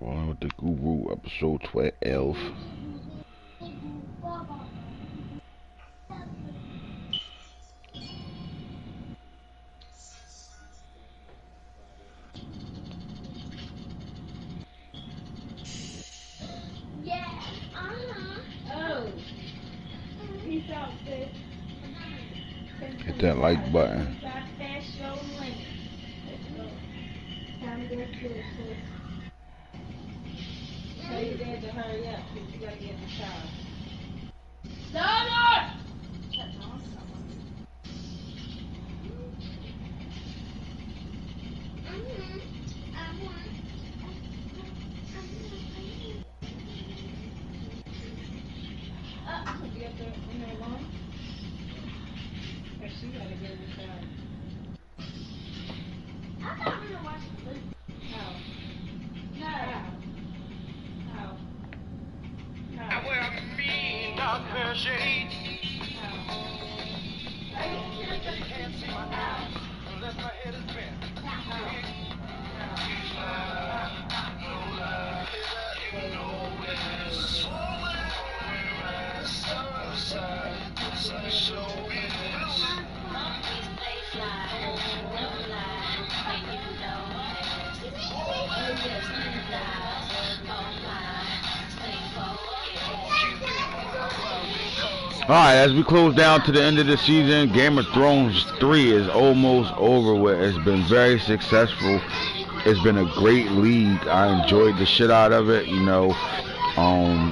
On with the Guru, episode 12. Hit that like button. Tell your dad to hurry up because you gotta get in the shower. You up there in there alone? Because she gotta get in the shower. I thought we were watching the movie. How? How? I wear a mean dark pair of shades. You can't see my eyes unless my head is bent. Alright, as we close down to the end of the season, Game of Thrones 3 is almost over with. It's been very successful. It's been a great league. I enjoyed the shit out of it. You know,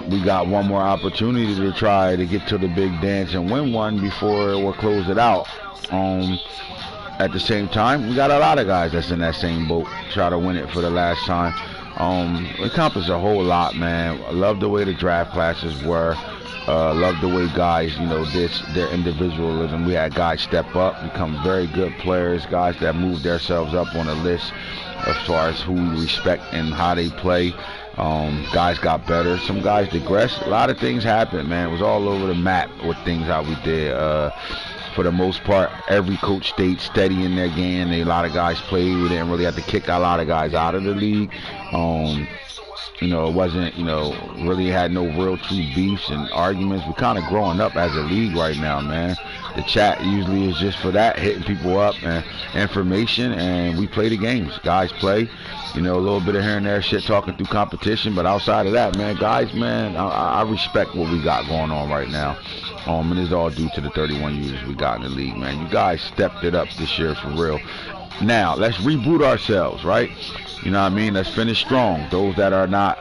we got one more opportunity to try to get to the big dance and win one before we'll close it out. At the same time, we got a lot of guys that's in that same boat, try to win it for the last time. It accomplished a whole lot, man. I love the way the draft classes were. Love the way guys, you know, their individualism. We had guys step up, become very good players, guys that moved themselves up on the list as far as who we respect and how they play. Guys got better. Some guys digressed. A lot of things happened, man. It was all over the map with things how we did. For the most part, every coach stayed steady in their game. A lot of guys played. We didn't really have to kick a lot of guys out of the league. You know, it wasn't, you know, really had no real true beefs and arguments. We're kind of growing up as a league right now, man. The chat usually is just for that, hitting people up and information, and we play the games. Guys play, you know, a little bit of here and there shit talking through competition, but outside of that, man, guys, man, I respect what we got going on right now. And it's all due to the 31 users we got in the league, man. You guys stepped it up this year for real. Now, let's reboot ourselves, right? You know what I mean? Let's finish strong. Those that are not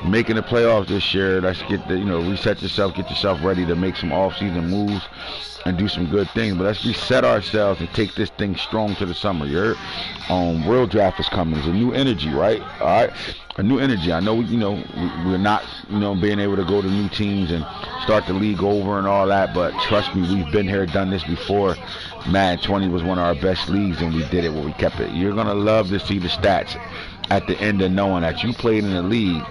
making the playoffs this year, let's get the, you know, reset yourself, get yourself ready to make some off-season moves and do some good things. But let's reset ourselves and take this thing strong to the summer. Your real draft is coming. It's a new energy, right? All right, a new energy. I know, you know, we're not, you know, being able to go to new teams and start the league over and all that. But trust me, we've been here, done this before. Madden 20 was one of our best leagues, and we did it where we kept it. You're gonna love to see the stats at the end of knowing that you played in a league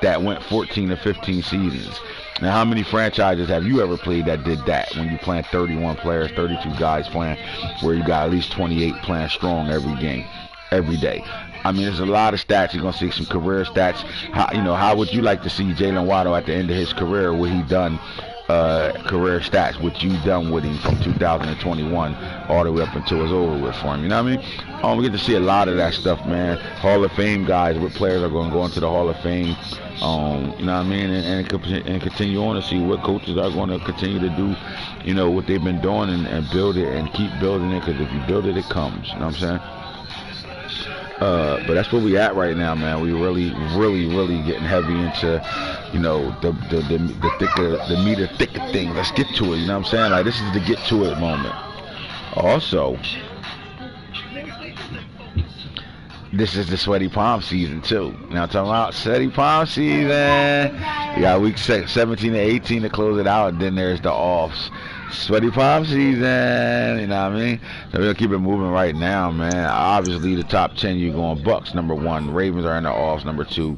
that went 14 or 15 seasons. Now, how many franchises have you ever played that did that? When you playing 31 players, 32 guys playing, where you got at least 28 playing strong every game, every day. I mean, there's a lot of stats. You're gonna see some career stats. How, you know, how would you like to see Jalen Waddle at the end of his career? What he done? Career stats, what you done with him from 2021 all the way up until it's over with for him. You know what I mean? We get to see a lot of that stuff, man. Hall of Fame guys, what players are going to go into the Hall of Fame. You know what I mean? And continue on to see what coaches are going to continue to do, you know, what they've been doing and build it and keep building it, because if you build it, it comes. You know what I'm saying? But that's where we at right now, man. We really getting heavy into, you know, the meter thicker thing. Let's get to it. You know what I'm saying? Like, this is the get to it moment. Also, this is the sweaty palm season too. You know what I'm talking about? Sweaty palm season. We got week 17 to 18 to close it out, and then there's the offs. Sweaty palm season, you know what I mean? So we're gonna keep it moving right now, man. Obviously, the top 10, you're going Bucks number 1, Ravens are in the offs number 2,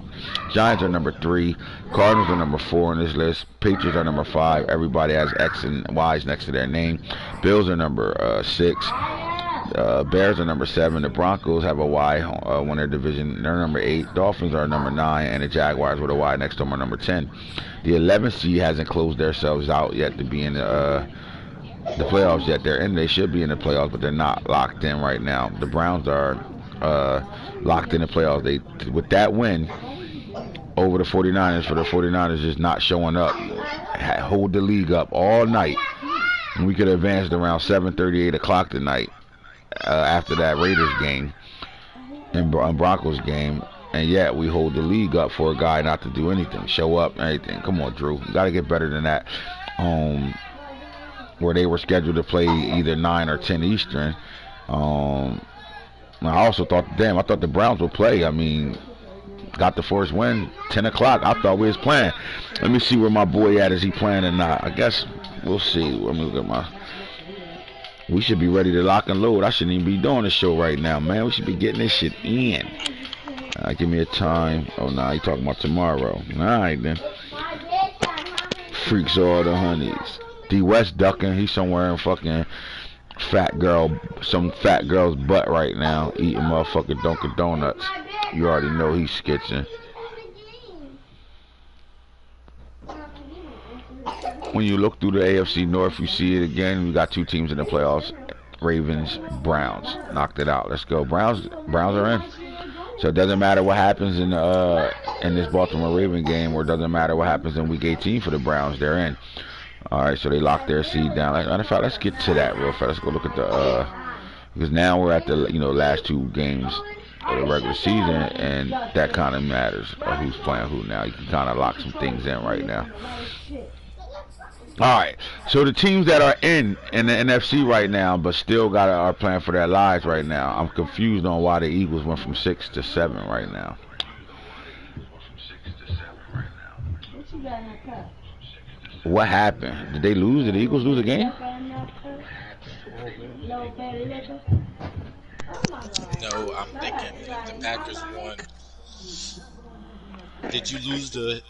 Giants are number 3, Cardinals are number 4 on this list, Patriots are number 5. Everybody has X and Y's next to their name. Bills are number 6. Bears are number 7. The Broncos have a Y, won their division. They're number 8. Dolphins are number 9, and the Jaguars with a Y next to them are number 10. The 11th seed hasn't closed themselves out yet to be in the playoffs yet. They're in. They should be in the playoffs, but they're not locked in right now. The Browns are locked in the playoffs. They, with that win over the 49ers, for the 49ers just not showing up, hold the league up all night. And we could have advanced around 7:30, 8 o'clock tonight after that Raiders game and Broncos game. And yet we hold the league up for a guy not to do anything, show up, anything. Come on, Drew. You got to get better than that. Where they were scheduled to play either 9 or 10 Eastern. I also thought, I thought the Browns would play. I mean, got the first win, 10 o'clock. I thought we was playing. Let me see where my boy at. Is he playing or not? I guess we'll see. Let me look at we should be ready to lock and load. I shouldn't even be doing this show right now, man. We should be getting this shit in. Give me a time. Oh, nah, you talking about tomorrow. All right, then. Freaks all the honeys. D West ducking. He's somewhere in fucking some fat girl's butt right now, eating motherfucking Dunkin' Donuts. You already know he's sketching. When you look through the AFC North, you see it again. We got 2 teams in the playoffs. Ravens, Browns. Knocked it out. Let's go. Browns are in. So it doesn't matter what happens in this Baltimore Raven game, or it doesn't matter what happens in Week 18 for the Browns. They're in. All right, so they locked their seed down. Matter of fact, let's get to that real fast. Let's go look at the because now we're at the last 2 games of the regular season, and that kind of matters of who's playing who now. You can kind of lock some things in right now. All right, so the teams that are in the NFC right now, but still are playing for their lives right now. I'm confused on why the Eagles went from 6 to 7 right now. What happened? Did they lose? Did the Eagles lose a game? No, I'm thinking the Packers won. Did you lose the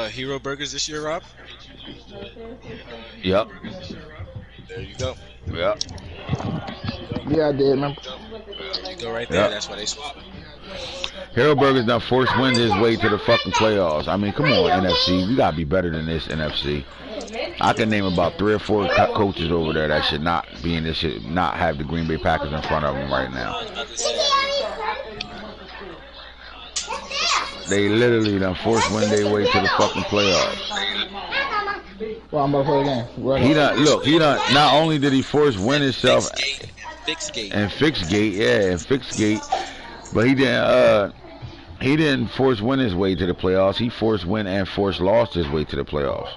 Hero Burgers this year, Rob? Yep. There you go. Yep. Yeah, I did, man. There you go right there. Yep. That's why they swapped. Hero Burger's done forced win his way to the fucking playoffs. I mean, come on, NFC. We gotta be better than this, NFC. I can name about 3 or 4 coaches over there that should not be in this shit, not have the Green Bay Packers in front of them right now. They literally done forced win their way to the fucking playoffs. Well, I'm about to play the game. He done, not only did he force win himself Fix gate, but he didn't force win his way to the playoffs. He forced win and forced lost his way to the playoffs.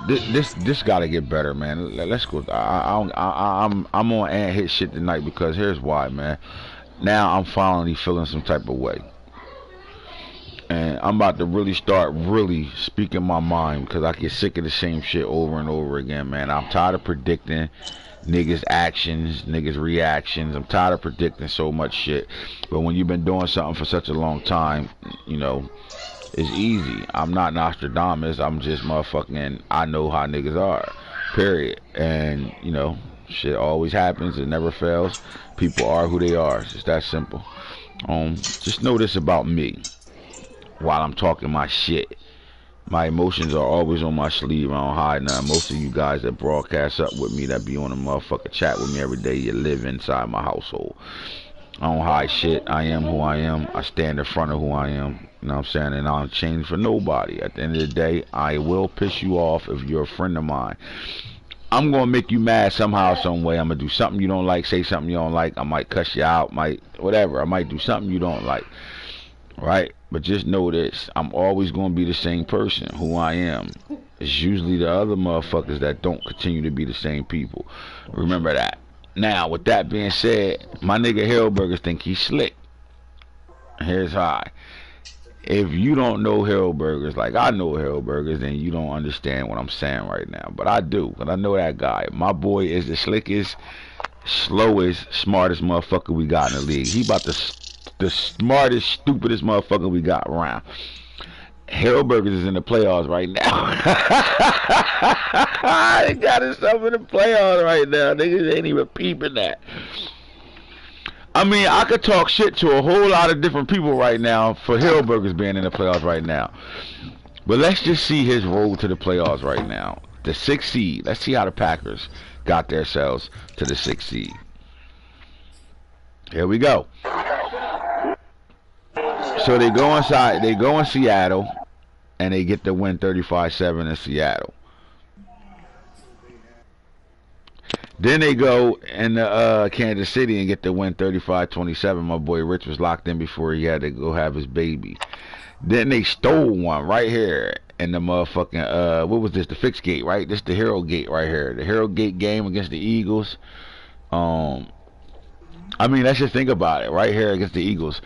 This gotta get better, man. Let's go. I'm on AntHits shit tonight because here's why, man. Now I'm finally feeling some type of way, and I'm about to really start speaking my mind because I get sick of the same shit over and over again, man. I'm tired of predicting niggas' actions, niggas' reactions. I'm tired of predicting so much shit. But when you've been doing something for such a long time, it's easy. I'm not Nostradamus. I'm just motherfucking, I know how niggas are, period. And, shit always happens. It never fails. People are who they are. It's just that simple. Just know this about me while I'm talking my shit. My emotions are always on my sleeve. I don't hide none. Most of you guys that broadcast up with me, that be on a motherfucker chat with me every day, you live inside my household. I don't hide shit. I am who I am. I stand in front of who I am. You know what I'm saying? And I don't change for nobody. At the end of the day, I will piss you off if you're a friend of mine. I'm going to make you mad somehow, some way. I'm going to do something you don't like, say something you don't like. I might cuss you out, whatever. I might do something you don't like. Right? But just know this. I'm always going to be the same person, who I am. It's usually the other motherfuckers that don't continue to be the same people. Remember that. Now, with that being said, my nigga Hero Burgers think he's slick. Here's how. If you don't know Hero Burgers like I know Hero Burgers, then you don't understand what I'm saying right now. But I do, because I know that guy. My boy is the slickest, slowest, smartest motherfucker we got in the league. He about the smartest, stupidest motherfucker we got around. Hellburgers is in the playoffs right now. They got himself in the playoffs right now. Niggas ain't even peeping that. I mean, I could talk shit to a whole lot of different people right now for Hellburgers being in the playoffs right now. But let's just see his road to the playoffs right now. The 6th seed. Let's see how the Packers got themselves to the 6th seed. Here we go. So they go inside. They go in Seattle, and they get the win 35-7 in Seattle. Then they go in Kansas City and get the win 35-27. My boy Rich was locked in before he had to go have his baby. Then they stole one right here in the motherfucking what was this? The Fix Gate, right? This the Hero Gate right here. The Hero Gate game against the Eagles. I mean, let's just think about it. Right here against the Eagles.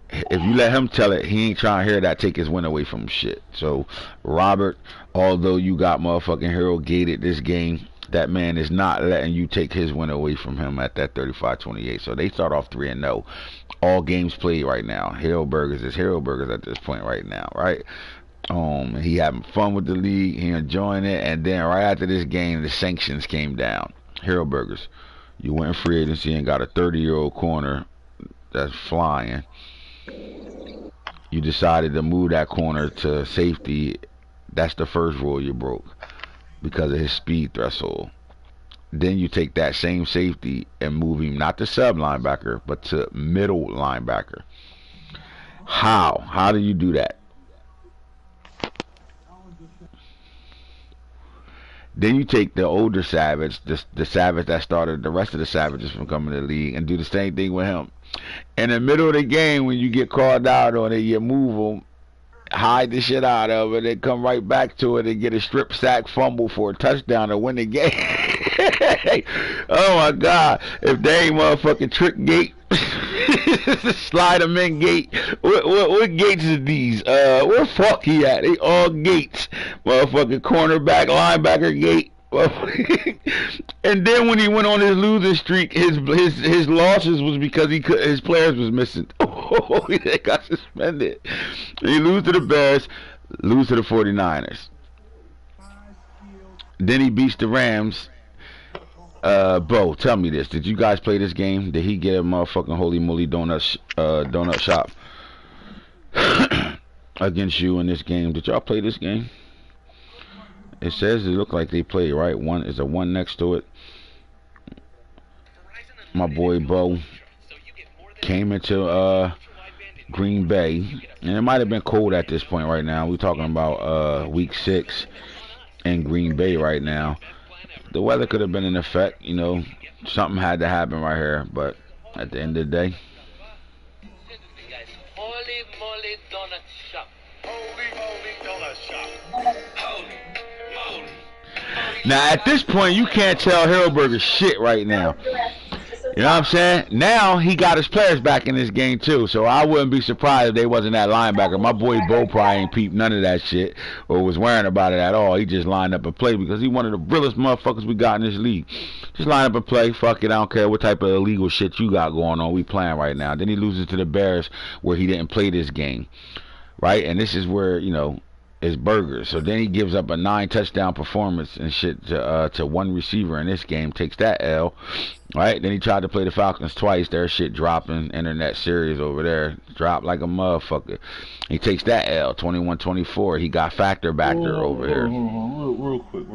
If you let him tell it, he ain't trying to hear that take his win away from shit. So, Robert, although you got motherfucking Hero Gated this game, that man is not letting you take his win away from him at that 35-28. So they start off 3-0. All games played right now. Hellburgers is Hellburgers at this point right now, right? He having fun with the league. He enjoying it. And then right after this game, the sanctions came down. Hellburgers, you went in free agency and got a 30-year-old corner that's flying. You decided to move that corner to safety. That's the first rule you broke because of his speed threshold. Then you take that same safety and move him not to sub linebacker but to middle linebacker. How do you do that? Then you take the older Savage, the Savage that started the rest of the Savages from coming to the league, and do the same thing with him. In the middle of the game, when you get called out on it, you move them, hide the shit out of it, and come right back to it and get a strip sack fumble for a touchdown to win the game. Oh my God! If they ain't motherfucking trick gate, slide them in gate. What gates is these? Where fuck he at? They all gates. Motherfucking cornerback, linebacker gate. And then when he went on his losing streak, his losses was because his players was missing. Oh, he got suspended. He lose to the Bears, lose to the 49ers. Then he beats the Rams. Bo, tell me this. Did you guys play this game? Did he get a motherfucking holy moly donut shop against you in this game? Did y'all play this game? It says it looked like they played, right? One is a one next to it. My boy Bo came into Green Bay, and it might have been cold at this point right now. We're talking about week 6 in Green Bay right now. The weather could have been in effect, you know. Something had to happen right here, but at the end of the day, Holy moly donut shop. Holy moly donut shop. Holy moly. now at this point you can't tell Hellburger shit right now. You know what I'm saying? Now he got his players back in this game too, so I wouldn't be surprised if they wasn't that linebacker. My boy Bo probably ain't peeped none of that shit or was worrying about it at all. He just lined up and played because he one of the realest motherfuckers we got in this league. Just line up and play. Fuck it, I don't care what type of illegal shit you got going on. We playing right now. Then he loses to the Bears where he didn't play this game, right? And this is where, you know, it's burgers. So then he gives up a 9-touchdown performance and shit to one receiver in this game, takes that L, right? Then he tried to play the Falcons twice. Their shit dropping, internet series over there, dropped like a motherfucker. He takes that L, 21-24. He got Factor back there over here. Real quick.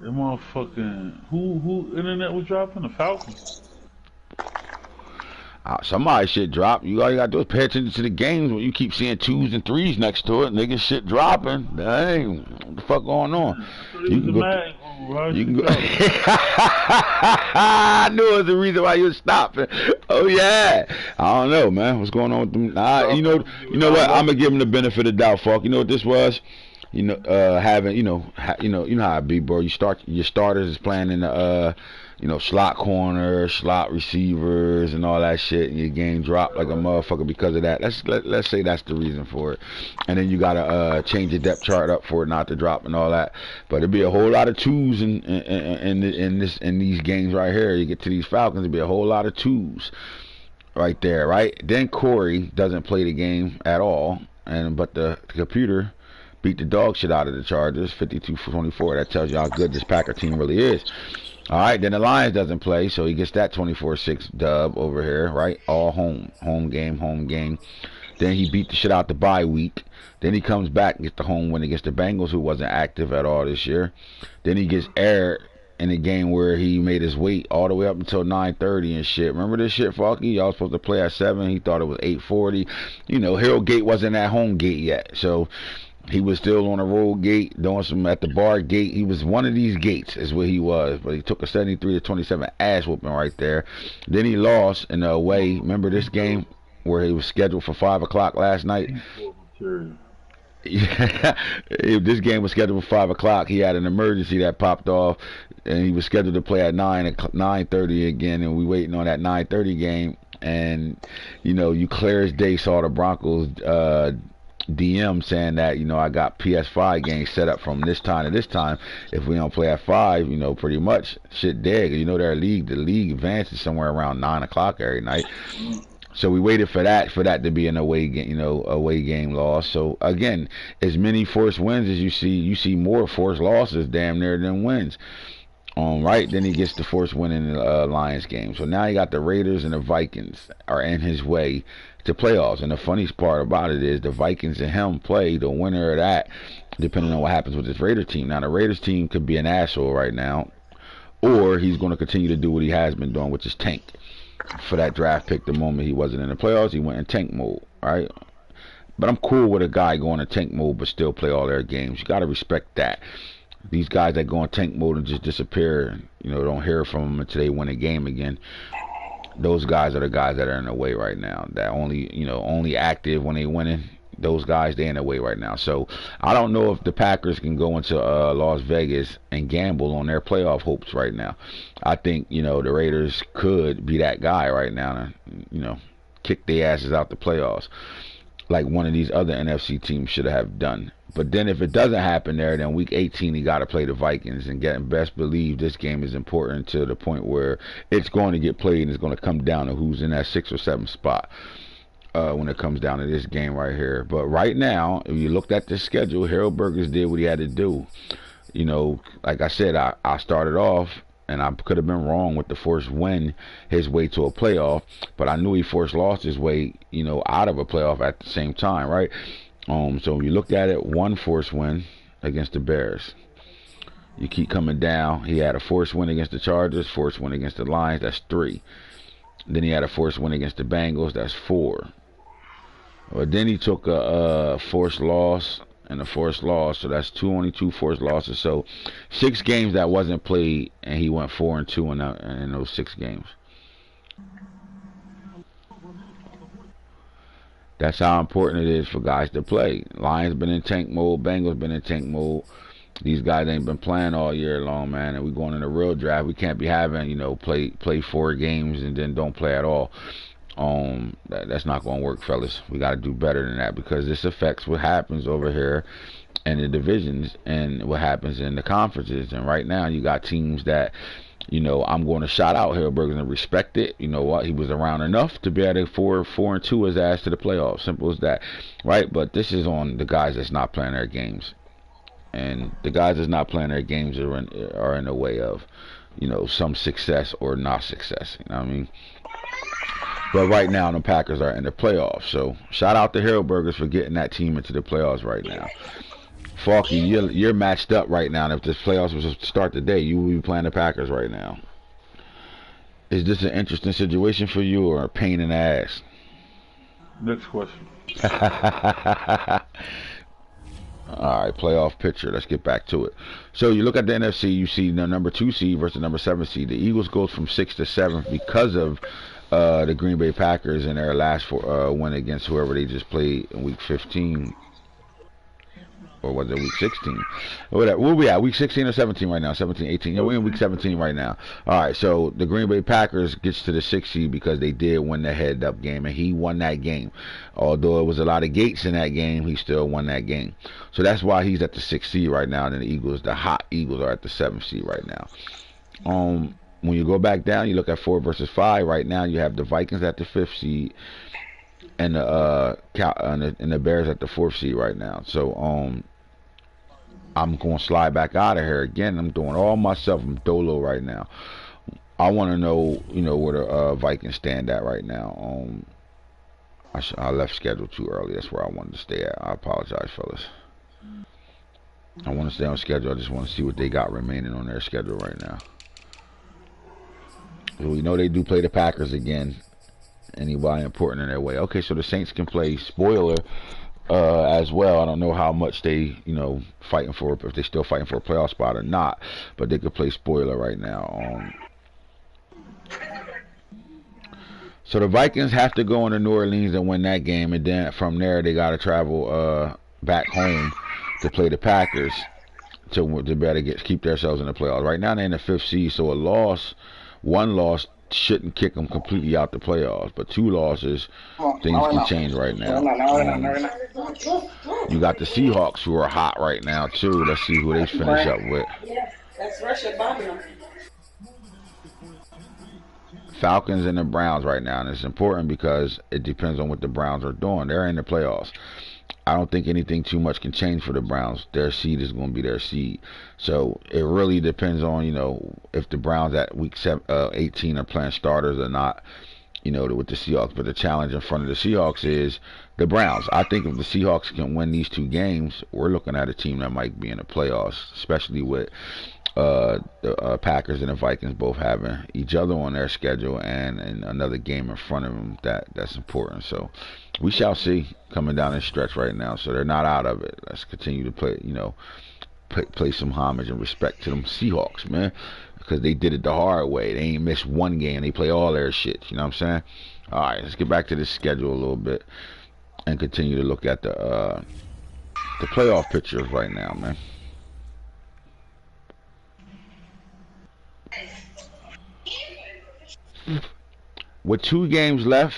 That motherfucking who internet was dropping? The Falcons. Somebody shit drop. All you gotta do is pay attention to the games when you keep seeing 2s and 3s next to it. Niggas shit dropping. Dang, what the fuck going on? You can go. I knew it was the reason why you was stopping. Oh yeah. I don't know, man. What's going on with them? You know what? I'm gonna give them the benefit of doubt, fuck. You know what this was? You know, having you know how it be, bro. Your starters is playing in the slot corner, slot receivers, and all that shit, and your game dropped like a motherfucker because of that. Let's say that's the reason for it. And then you gotta change your depth chart up for it not to drop and all that. But it'd be a whole lot of 2s in these games right here. You get to these Falcons, it'd be a whole lot of 2s right there, right? Then Corey doesn't play the game at all. but the computer beat the dog shit out of the Chargers, 52-24. That tells you how good this Packer team really is. All right, then the Lions doesn't play, so he gets that 24-6 dub over here, right? All home game. Then he beat the shit out the bye week. Then he comes back and gets the home win against the Bengals, who wasn't active at all this year. Then he gets aired in a game where he made his wait all the way up until 9:30 and shit. Remember this shit, Falky? Y'all supposed to play at 7. He thought it was 8:40. You know, Hero Gate wasn't at home gate yet, so he was still on a road gate, doing some at the bar gate. He was one of these gates, is what he was. But he took a 73-27 ass whooping right there. Then he lost in the away. Remember this game where he was scheduled for 5 o'clock last night? Yeah, this game was scheduled for 5 o'clock. He had an emergency that popped off, and he was scheduled to play at 9:30 again. And we waiting on that 9:30 game. And you know, you clear as day saw the Broncos DM saying that, you know, I got PS5 games set up from this time to this time. If we don't play at 5, you know, pretty much shit dead. You know, the league advances somewhere around 9 o'clock every night. So we waited for that to be an away game, you know, away game loss. So again, as many forced wins as you see more forced losses damn near than wins. Right, then he gets the forced win in the Lions game. So now you got the Raiders and the Vikings are in his way to playoffs. And the funniest part about it is the Vikings and him play the winner of that, depending on what happens with this Raiders team. Now the Raiders team could be an asshole right now, or he's going to continue to do what he has been doing, which is tank for that draft pick. The moment he wasn't in the playoffs, he went in tank mode, right? But I'm cool with a guy going in tank mode but still play all their games. You got to respect that. These guys that go in tank mode and just disappear, you know, don't hear from them until they win a game again. Those guys are the guys that are in the way right now. That only active when they winning. Those guys, they in the way right now. So I don't know if the Packers can go into Las Vegas and gamble on their playoff hopes right now. I think, you know, the Raiders could be that guy right now and, you know, kick their asses out the playoffs like one of these other NFC teams should have done. But then if it doesn't happen there, then week 18 he got to play the Vikings, and best believe this game is important to the point where it's going to get played and it's going to come down to who's in that 6 or 7 spot when it comes down to this game right here. But right now, if you looked at the schedule, Harold Burgers did what he had to do. You know, like I said, I started off, and I could have been wrong with the forced win his way to a playoff, but I knew he forced lost his way, you know, out of a playoff at the same time, right? So when you looked at it, one forced win against the Bears. You keep coming down. He had a forced win against the Chargers, forced win against the Lions, that's 3. Then he had a forced win against the Bengals, that's 4. But then he took a forced loss and a forced loss, so that's only two forced losses. So 6 games that wasn't played, and he went 4-2 in those 6 games. That's how important it is for guys to play. Lions been in tank mode, Bengals been in tank mode. These guys ain't been playing all year long, man, and we going in a real draft. We can't be having, you know, play 4 games and then don't play at all. That's not going to work, fellas. We got to do better than that, because this affects what happens over here in the divisions and what happens in the conferences. And right now you got teams that, you know, I'm going to shout out Harold Burgers and respect it. You know what? He was around enough to be able to 4-2 his ass to the playoffs. Simple as that, right? But this is on the guys that's not playing their games, and the guys that's not playing their games are in the way of, you know, some success or not success. You know what I mean? But right now the Packers are in the playoffs, so shout out to Harold Burgers for getting that team into the playoffs right now. Falky, you're matched up right now. And if this playoffs was to start today, you would be playing the Packers right now. Is this an interesting situation for you, or a pain in the ass? Next question. All right, playoff picture. Let's get back to it. So you look at the NFC, you see the number 2 seed versus the number 7 seed. The Eagles goes from 6th to 7th because of the Green Bay Packers in their last win against whoever they just played in week 15. Or was it week 16? Whatever. Where we at? Week 16 or 17 right now? 17, 18. Yeah, we're in week 17 right now. All right, so the Green Bay Packers gets to the 6th seed because they did win the head-up game, and he won that game. Although it was a lot of gates in that game, he still won that game. So that's why he's at the 6th seed right now, and the Eagles, the hot Eagles, are at the 7th seed right now. When you go back down, you look at 4 versus 5. Right now, you have the Vikings at the 5th seed. and the Bears at the 4th seed right now. So I'm going to slide back out of here again. I'm doing all myself. I'm dolo right now. I want to know, where the Vikings stand at right now. I left schedule too early. That's where I wanted to stay at. I apologize, fellas. I want to stay on schedule. I just want to see what they got remaining on their schedule right now. So we know they do play the Packers again. Anybody important in their way. Okay, so the Saints can play spoiler as well. I don't know how much they, fighting for, if they're still fighting for a playoff spot or not, but they could play spoiler right now. So the Vikings have to go into New Orleans and win that game, and then from there they got to travel back home to play the Packers to better keep themselves in the playoffs. Right now they're in the 5th seed, so one loss shouldn't kick them completely out the playoffs, but 2 losses, things can change right now. You got the Seahawks who are hot right now too. Let's see who they finish up with. Falcons and the Browns right now, and it's important because it depends on what the Browns are doing. They're in the playoffs. I don't think anything too much can change for the Browns. Their seed is going to be their seed. So it really depends on, if the Browns at week 18 are playing starters or not, with the Seahawks. But the challenge in front of the Seahawks is the Browns. I think if the Seahawks can win these 2 games, we're looking at a team that might be in the playoffs, especially with the Packers and the Vikings both having each other on their schedule and another game in front of them that's important. So we shall see coming down this stretch right now. So they're not out of it. Let's continue to play, play some homage and respect to them Seahawks, man, because they did it the hard way. They ain't missed one game. They play all their shit. You know what I'm saying? All right, let's get back to this schedule a little bit and continue to look at the playoff pictures right now, man. With 2 games left,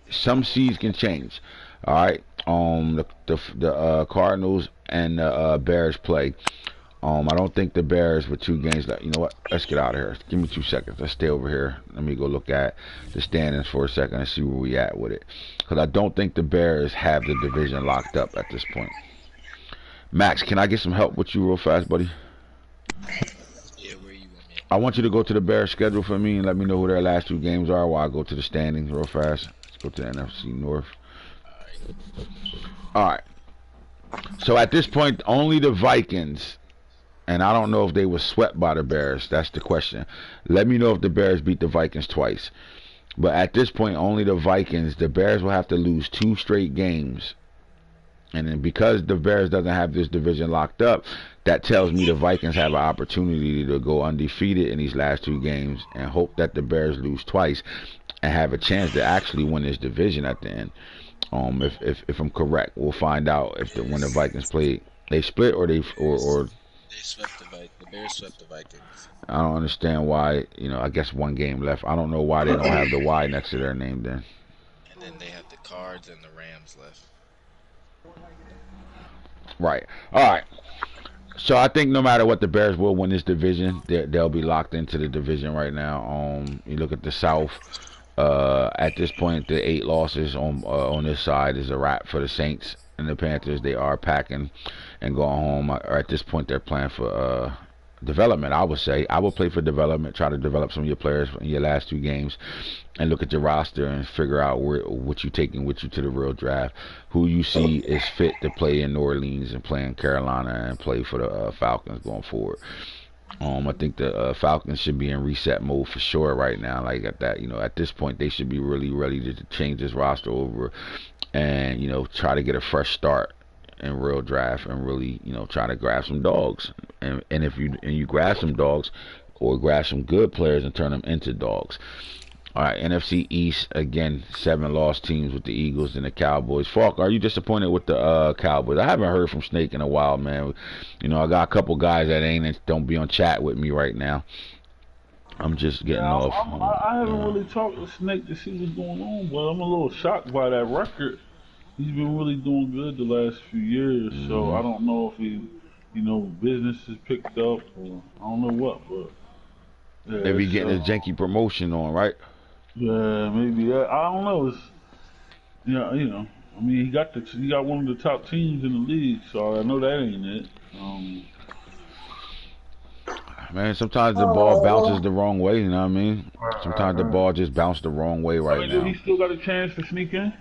some seeds can change. All right. The Cardinals and the Bears play. I don't think the Bears with 2 games left. You know what? Let's get out of here. Give me 2 seconds. Let's stay over here. Let me go look at the standings for a second and see where we at with it. Because I don't think the Bears have the division locked up at this point. Max, can I get some help with you real fast, buddy? I want you to go to the Bears schedule for me and let me know who their last 2 games are while I go to the standings real fast. Let's go to the NFC North. Alright. So at this point, only the Vikings, and I don't know if they were swept by the Bears. That's the question. Let me know if the Bears beat the Vikings twice. But at this point, only the Vikings. The Bears will have to lose 2 straight games. And then because the Bears doesn't have this division locked up, that tells me the Vikings have an opportunity to go undefeated in these last 2 games and hope that the Bears lose twice and have a chance to actually win this division at the end. If I'm correct, we'll find out if when the Vikings play, they split or they swept the Vikings. The Bears swept the Vikings. I don't understand why. I guess 1 game left. I don't know why they don't have the Y next to their name then. And then they have the Cards and the Rams left. Right. All right. So I think no matter what, the Bears will win this division. They'll be locked into the division right now. You look at the South. At this point, the 8 losses on this side is a wrap for the Saints and the Panthers. They are packing and going home. Or at this point, they're playing for development. I would say I would play for development. Try to develop some of your players in your last 2 games, and look at your roster and figure out what you taking with you to the real draft. Who you see is fit to play in New Orleans and play in Carolina and play for the Falcons going forward. I think the Falcons should be in reset mode for sure right now. Like at that, at this point, they should be really ready to change this roster over and try to get a fresh start in real draft and really try to grab some dogs. And if you grab some dogs or grab some good players and turn them into dogs. All right, NFC East, again, 7 lost teams with the Eagles and the Cowboys. Falk, are you disappointed with the Cowboys? I haven't heard from Snake in a while, man. I got a couple guys that don't be on chat with me right now. I'm just getting off. I haven't really talked to Snake to see what's going on, but I'm a little shocked by that record. He's been really doing good the last few years, so I don't know if he, business has picked up or I don't know what, but yeah, they be getting his janky promotion on, right? Yeah, maybe. I don't know. Yeah, you know, I mean, he got one of the top teams in the league, so I know that ain't it. Man, sometimes the ball bounces the wrong way, you know what I mean? Sometimes the I ball just bounced the wrong way right mean, do he now. still got a chance to sneak in?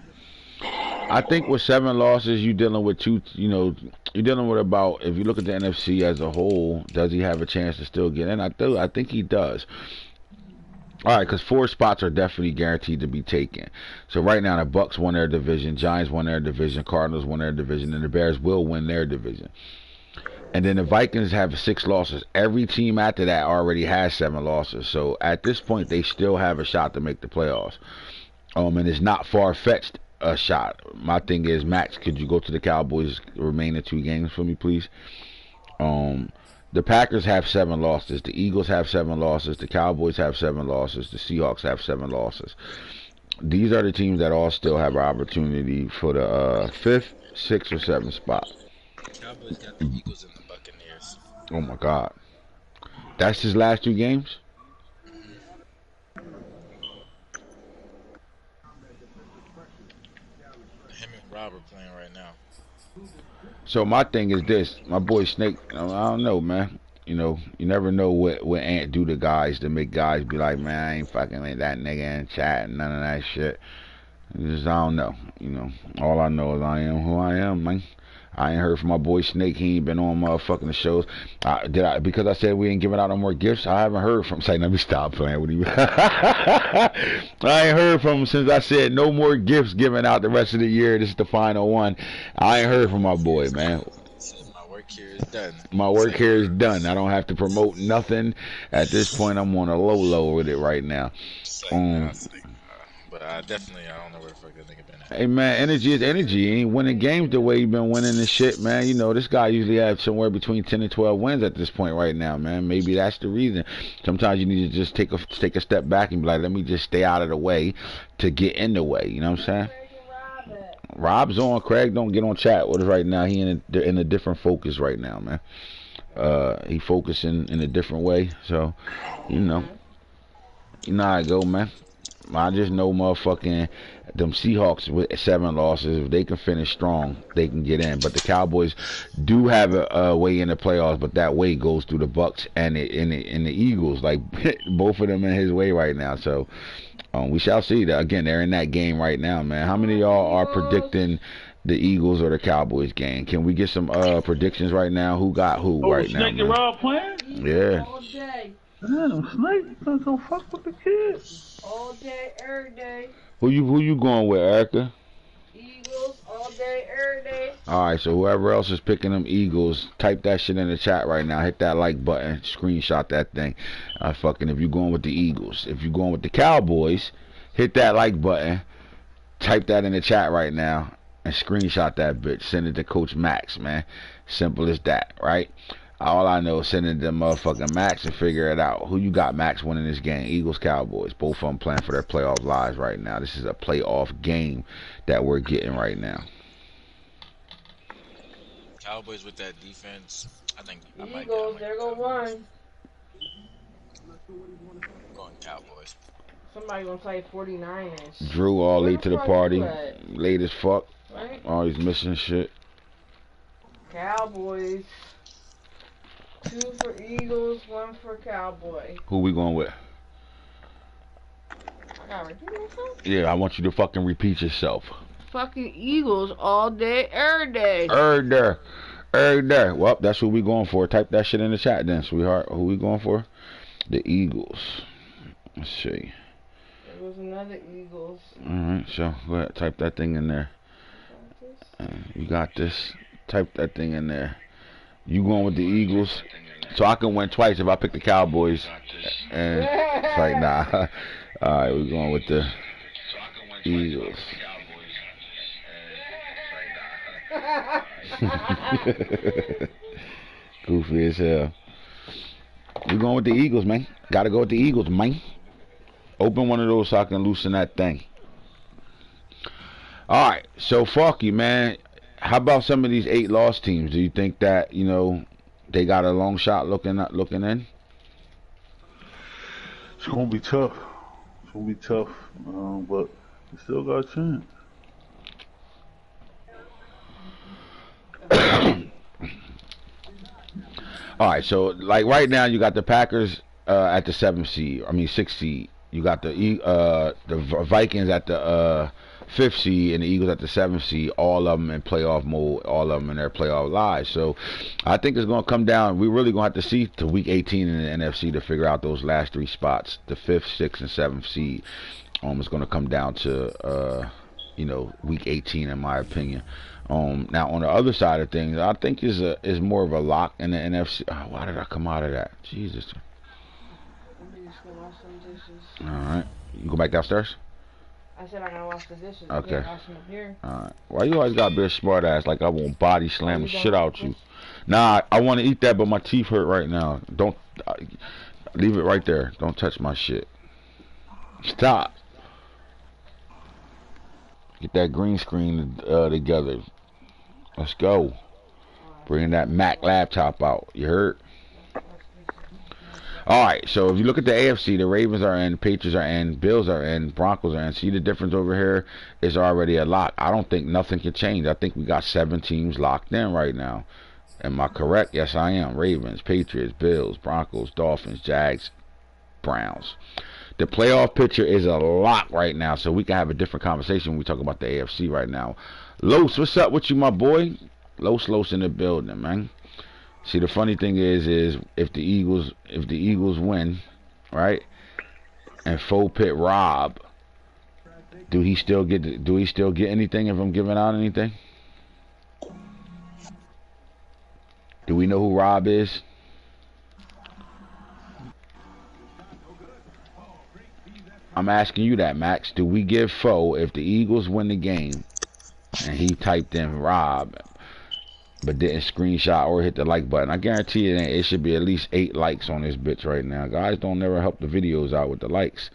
I think with 7 losses, you dealing with you're dealing with about, if you look at the NFC as a whole, does he have a chance to still get in? I think he does. All right, because 4 spots are definitely guaranteed to be taken. So right now, the Bucks won their division, Giants won their division, Cardinals won their division, and the Bears will win their division. And then the Vikings have 6 losses. Every team after that already has 7 losses. So at this point, they still have a shot to make the playoffs. And it's not far fetched a shot. My thing is, Max, could you go to the Cowboys remaining 2 games for me, please? Um, the Packers have 7 losses. The Eagles have 7 losses. The Cowboys have 7 losses. The Seahawks have 7 losses. These are the teams that all still have an opportunity for the 5th, 6th, or 7th spot. Cowboys got the Eagles and the Buccaneers. Oh my God, that's his last 2 games. Him and Rob are playing right now. So my thing is this, my boy Snake. I don't know, man. You know, you never know what Ant do to guys to make guys be like, man, I ain't fucking with that nigga in chat and none of that shit. Just, I don't know. You know, all I know is I am who I am, man. I ain't heard from my boy Snake. He ain't been on motherfucking the shows. Because I said we ain't giving out no more gifts. I haven't heard from him. Say, let me stop playing with you. I ain't heard from him since I said no more gifts given out the rest of the year. This is the final one. I ain't heard from my boy, man. My work here is done. My work here is done. I don't have to promote nothing. At this point, I'm on a low with it right now. But I don't know where the fuck that nigga been at. Hey man, energy is energy. He ain't winning games the way he been winning this shit, man. You know, this guy usually has somewhere between 10 and 12 wins at this point right now, man. Maybe that's the reason. Sometimes you need to just take a step back and be like, let me just stay out of the way to get in the way. You know what I'm saying? Rob's on. Craig don't get on chat with us right now. He in a different focus right now, man. He focusing in a different way. So, you know how I go, man. I just know motherfucking them Seahawks with 7 losses. If they can finish strong, they can get in. But the Cowboys do have a way in the playoffs, but that way goes through the Bucks and the Eagles. Like both of them in his way right now. So we shall see. That again, they're in that game right now, man. How many of y'all are predicting the Eagles or the Cowboys game? Can we get some predictions right now? Who got who right now? Snake and Rob playing? Yeah. All day. Damn, Snake, you can't go fuck with the kids. All day, every day. Who you going with, Erica? Eagles, all day, every day. Alright, so whoever else is picking them Eagles, type that shit in the chat right now. Hit that like button, screenshot that thing. If you're going with the Eagles. If you're going with the Cowboys, hit that like button, type that in the chat right now, and screenshot that bitch. Send it to Coach Max, man. Simple as that, right? All I know is send it to motherfucking Max and figure it out. Who you got Max winning this game? Eagles, Cowboys. Both of them playing for their playoff lives right now. This is a playoff game that we're getting right now. Cowboys with that defense, I think Eagles, they're gonna run. I'm going Cowboys. Somebody gonna play 49ers. Drew all late to the party. Late as fuck. Right? Always missing shit. Cowboys. 2 for Eagles, 1 for Cowboy. Who we going with? I gotta repeat myself? Yeah, I want you to fucking repeat yourself. Fucking Eagles all day, every day. Every day. Well, that's who we going for. Type that shit in the chat then, sweetheart. Who we going for? The Eagles. Let's see. There was another Eagles. Alright, so go ahead. Type that thing in there. You got this. Type that thing in there. You going with the Eagles? So I can win twice if I pick the Cowboys. And it's like, nah. Alright, we're going with the Eagles. Goofy as hell. We're going with the Eagles, man. Gotta go with the Eagles, man. Open one of those so I can loosen that thing. Alright, so fuck you, man. How about some of these 8-loss teams? Do you think that, they got a long shot looking in? It's gonna be tough. But they still got a chance. All right, so like right now you got the Packers at the 6th seed. You got the Vikings at the 5th seed and the Eagles at the 7th seed. All of them in playoff mode. All of them in their playoff lives. So I think it's going to come down. We're really going to have to see to week 18 in the NFC to figure out those last 3 spots. The 5th, 6th, and 7th seed. It's going to come down to week 18 in my opinion. Now on the other side of things, I think is more of a lock in the NFC. Oh, why did I come out of that? Jesus. All right, you go back downstairs. I said I gotta wash the dishes. Okay. I can't wash them up here. All right. Why you always gotta be a smart ass? Like I won't body slam the shit out you. Nah, I want to eat that, but my teeth hurt right now. Don't leave it right there. Don't touch my shit. Stop. Get that green screen together. Let's go. Bring that Mac laptop out. You heard? Alright, so if you look at the AFC, the Ravens are in, Patriots are in, Bills are in, Broncos are in. See the difference over here? It's already a lock. I don't think nothing can change. I think we got 7 teams locked in right now. Am I correct? Yes, I am. Ravens, Patriots, Bills, Broncos, Dolphins, Jags, Browns. The playoff picture is a lock right now, so we can have a different conversation when we talk about the AFC right now. Los, what's up with you, my boy? Los in the building, man. See, the funny thing is if the Eagles win, right, and full pit Rob, do he still get anything if I'm giving out anything? Do we know who Rob is? I'm asking you that, Max. Do we give Foe if the Eagles win the game and he typed in Rob but didn't screenshot or hit the like button? I guarantee you it should be at least 8 likes on this bitch right now. Guys don't never help the videos out with the likes.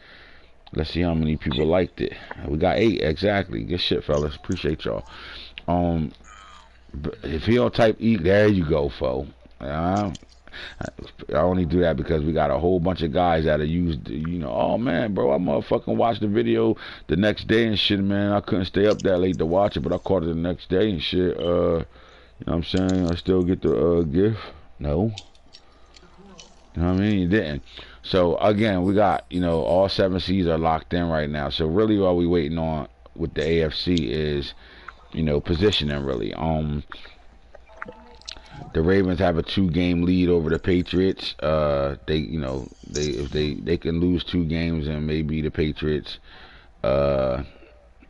Let's see how many people liked it. We got 8 exactly. Good shit, fellas. Appreciate y'all. If he don't type E, there you go, Foe. I only do that because we got a whole bunch of guys that are used, oh man, bro, I motherfucking watched the video the next day and shit, man. I couldn't stay up that late to watch it, but I caught it the next day and shit. You know what I'm saying? I still get the gift. No. You know what I mean? You didn't. So again, we got, all 7 seeds are locked in right now. So really all we waiting on with the AFC is, positioning really. The Ravens have a 2-game lead over the Patriots. If they can lose 2 games, and maybe the Patriots got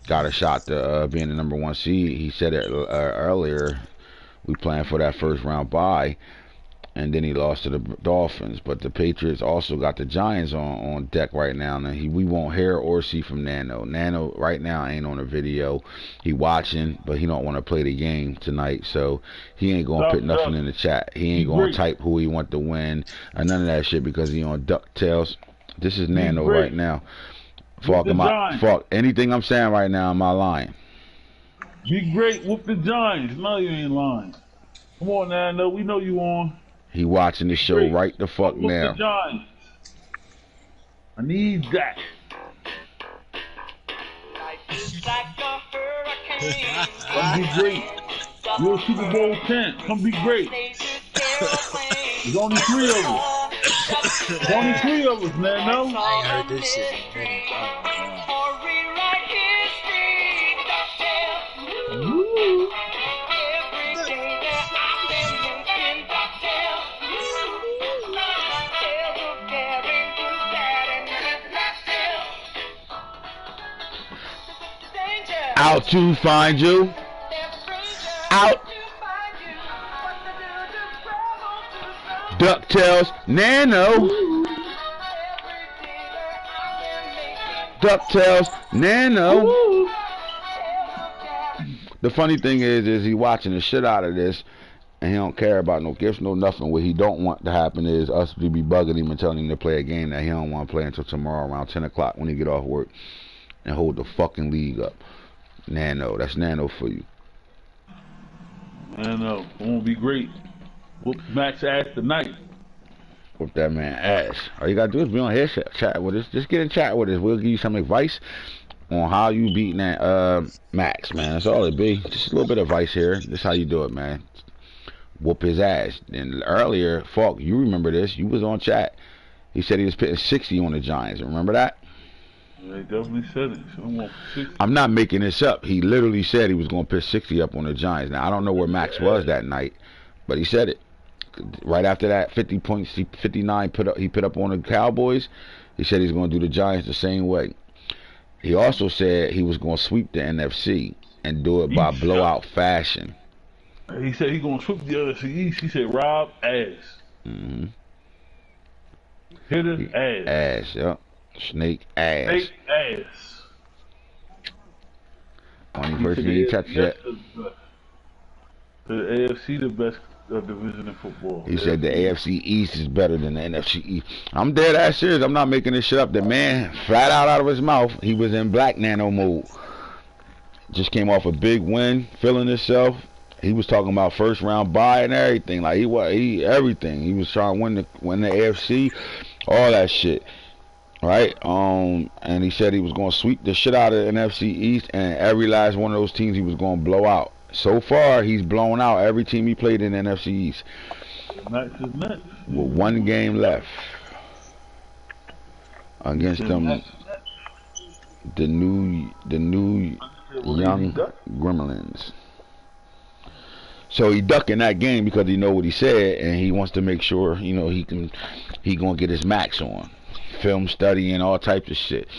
a shot to being the number 1 seed. He said it earlier. We planned for that first round bye, and then he lost to the Dolphins. But the Patriots also got the Giants on deck right now. And we won't hear or see from Nano. Nano right now ain't on the video. He watching, but he don't want to play the game tonight, so he ain't gonna put nothing in the chat. He ain't gonna type who he want to win or none of that shit because he on DuckTales. This is Nano right now. Falk, anything I'm saying right now, am I lying? Be great with the Giants. No, you ain't lying. Come on, Nano. We know you on. He watching the show right the fuck now. The Giants. I need that. Come be great. You're a Super Bowl champ. Come be great. There's only 3 of us. There's only 3 of us, man. No? I ain't heard this shit in a minute. Woo. Out to find you. Out. DuckTales, Nano. DuckTales, Nano. The funny thing is he watching the shit out of this, and he don't care about no gifts, no nothing. What he don't want to happen is us to be bugging him and telling him to play a game that he don't want to play until tomorrow around 10 o'clock when he get off work and hold the fucking league up. Nano, that's Nano for you. Nano, won't be great. Whoop Max ass tonight. Whoop that man ass. All you gotta do is be on here, chat with us. Just get in chat with us. We'll give you some advice on how you beat that Max, man. That's all it be. Just a little bit of advice here. This is how you do it, man. whoop his ass. And earlier, Falk, you remember this? You was on chat. He said he was putting 60 on the Giants. Remember that? They definitely said it. So I'm 60. I'm not making this up. He literally said he was going to put 60 up on the Giants. Now, I don't know where Max was that night, but he said it. Right after that 50 points, 59 he put up on the Cowboys. He said he's going to do the Giants the same way. He also said he was going to sweep the NFC and do it by blowout fashion. He said he's going to sweep the NFC East. He said Rob ass. Mm-hmm. Hit his ass. Ass, yep. Snake ass. Snake ass. Only person he touched that. The AFC the best division in football. He said the AFC East is better than the NFC East. I'm dead ass serious. I'm not making this shit up. The man, flat out of his mouth, he was in black nano mode. Just came off a big win, feeling himself. He was talking about first round bye and everything. Like he everything. He was trying to win the AFC, all that shit. Right? And he said he was going to sweep the shit out of the NFC East, and every last one of those teams he was going to blow out. So far, he's blown out every team he played in the NFC East. Max is next. With one game left against them, the new young Gremlins. So he ducking that game because he know what he said, and he wants to make sure he gonna get his max on, film study and all types of shit.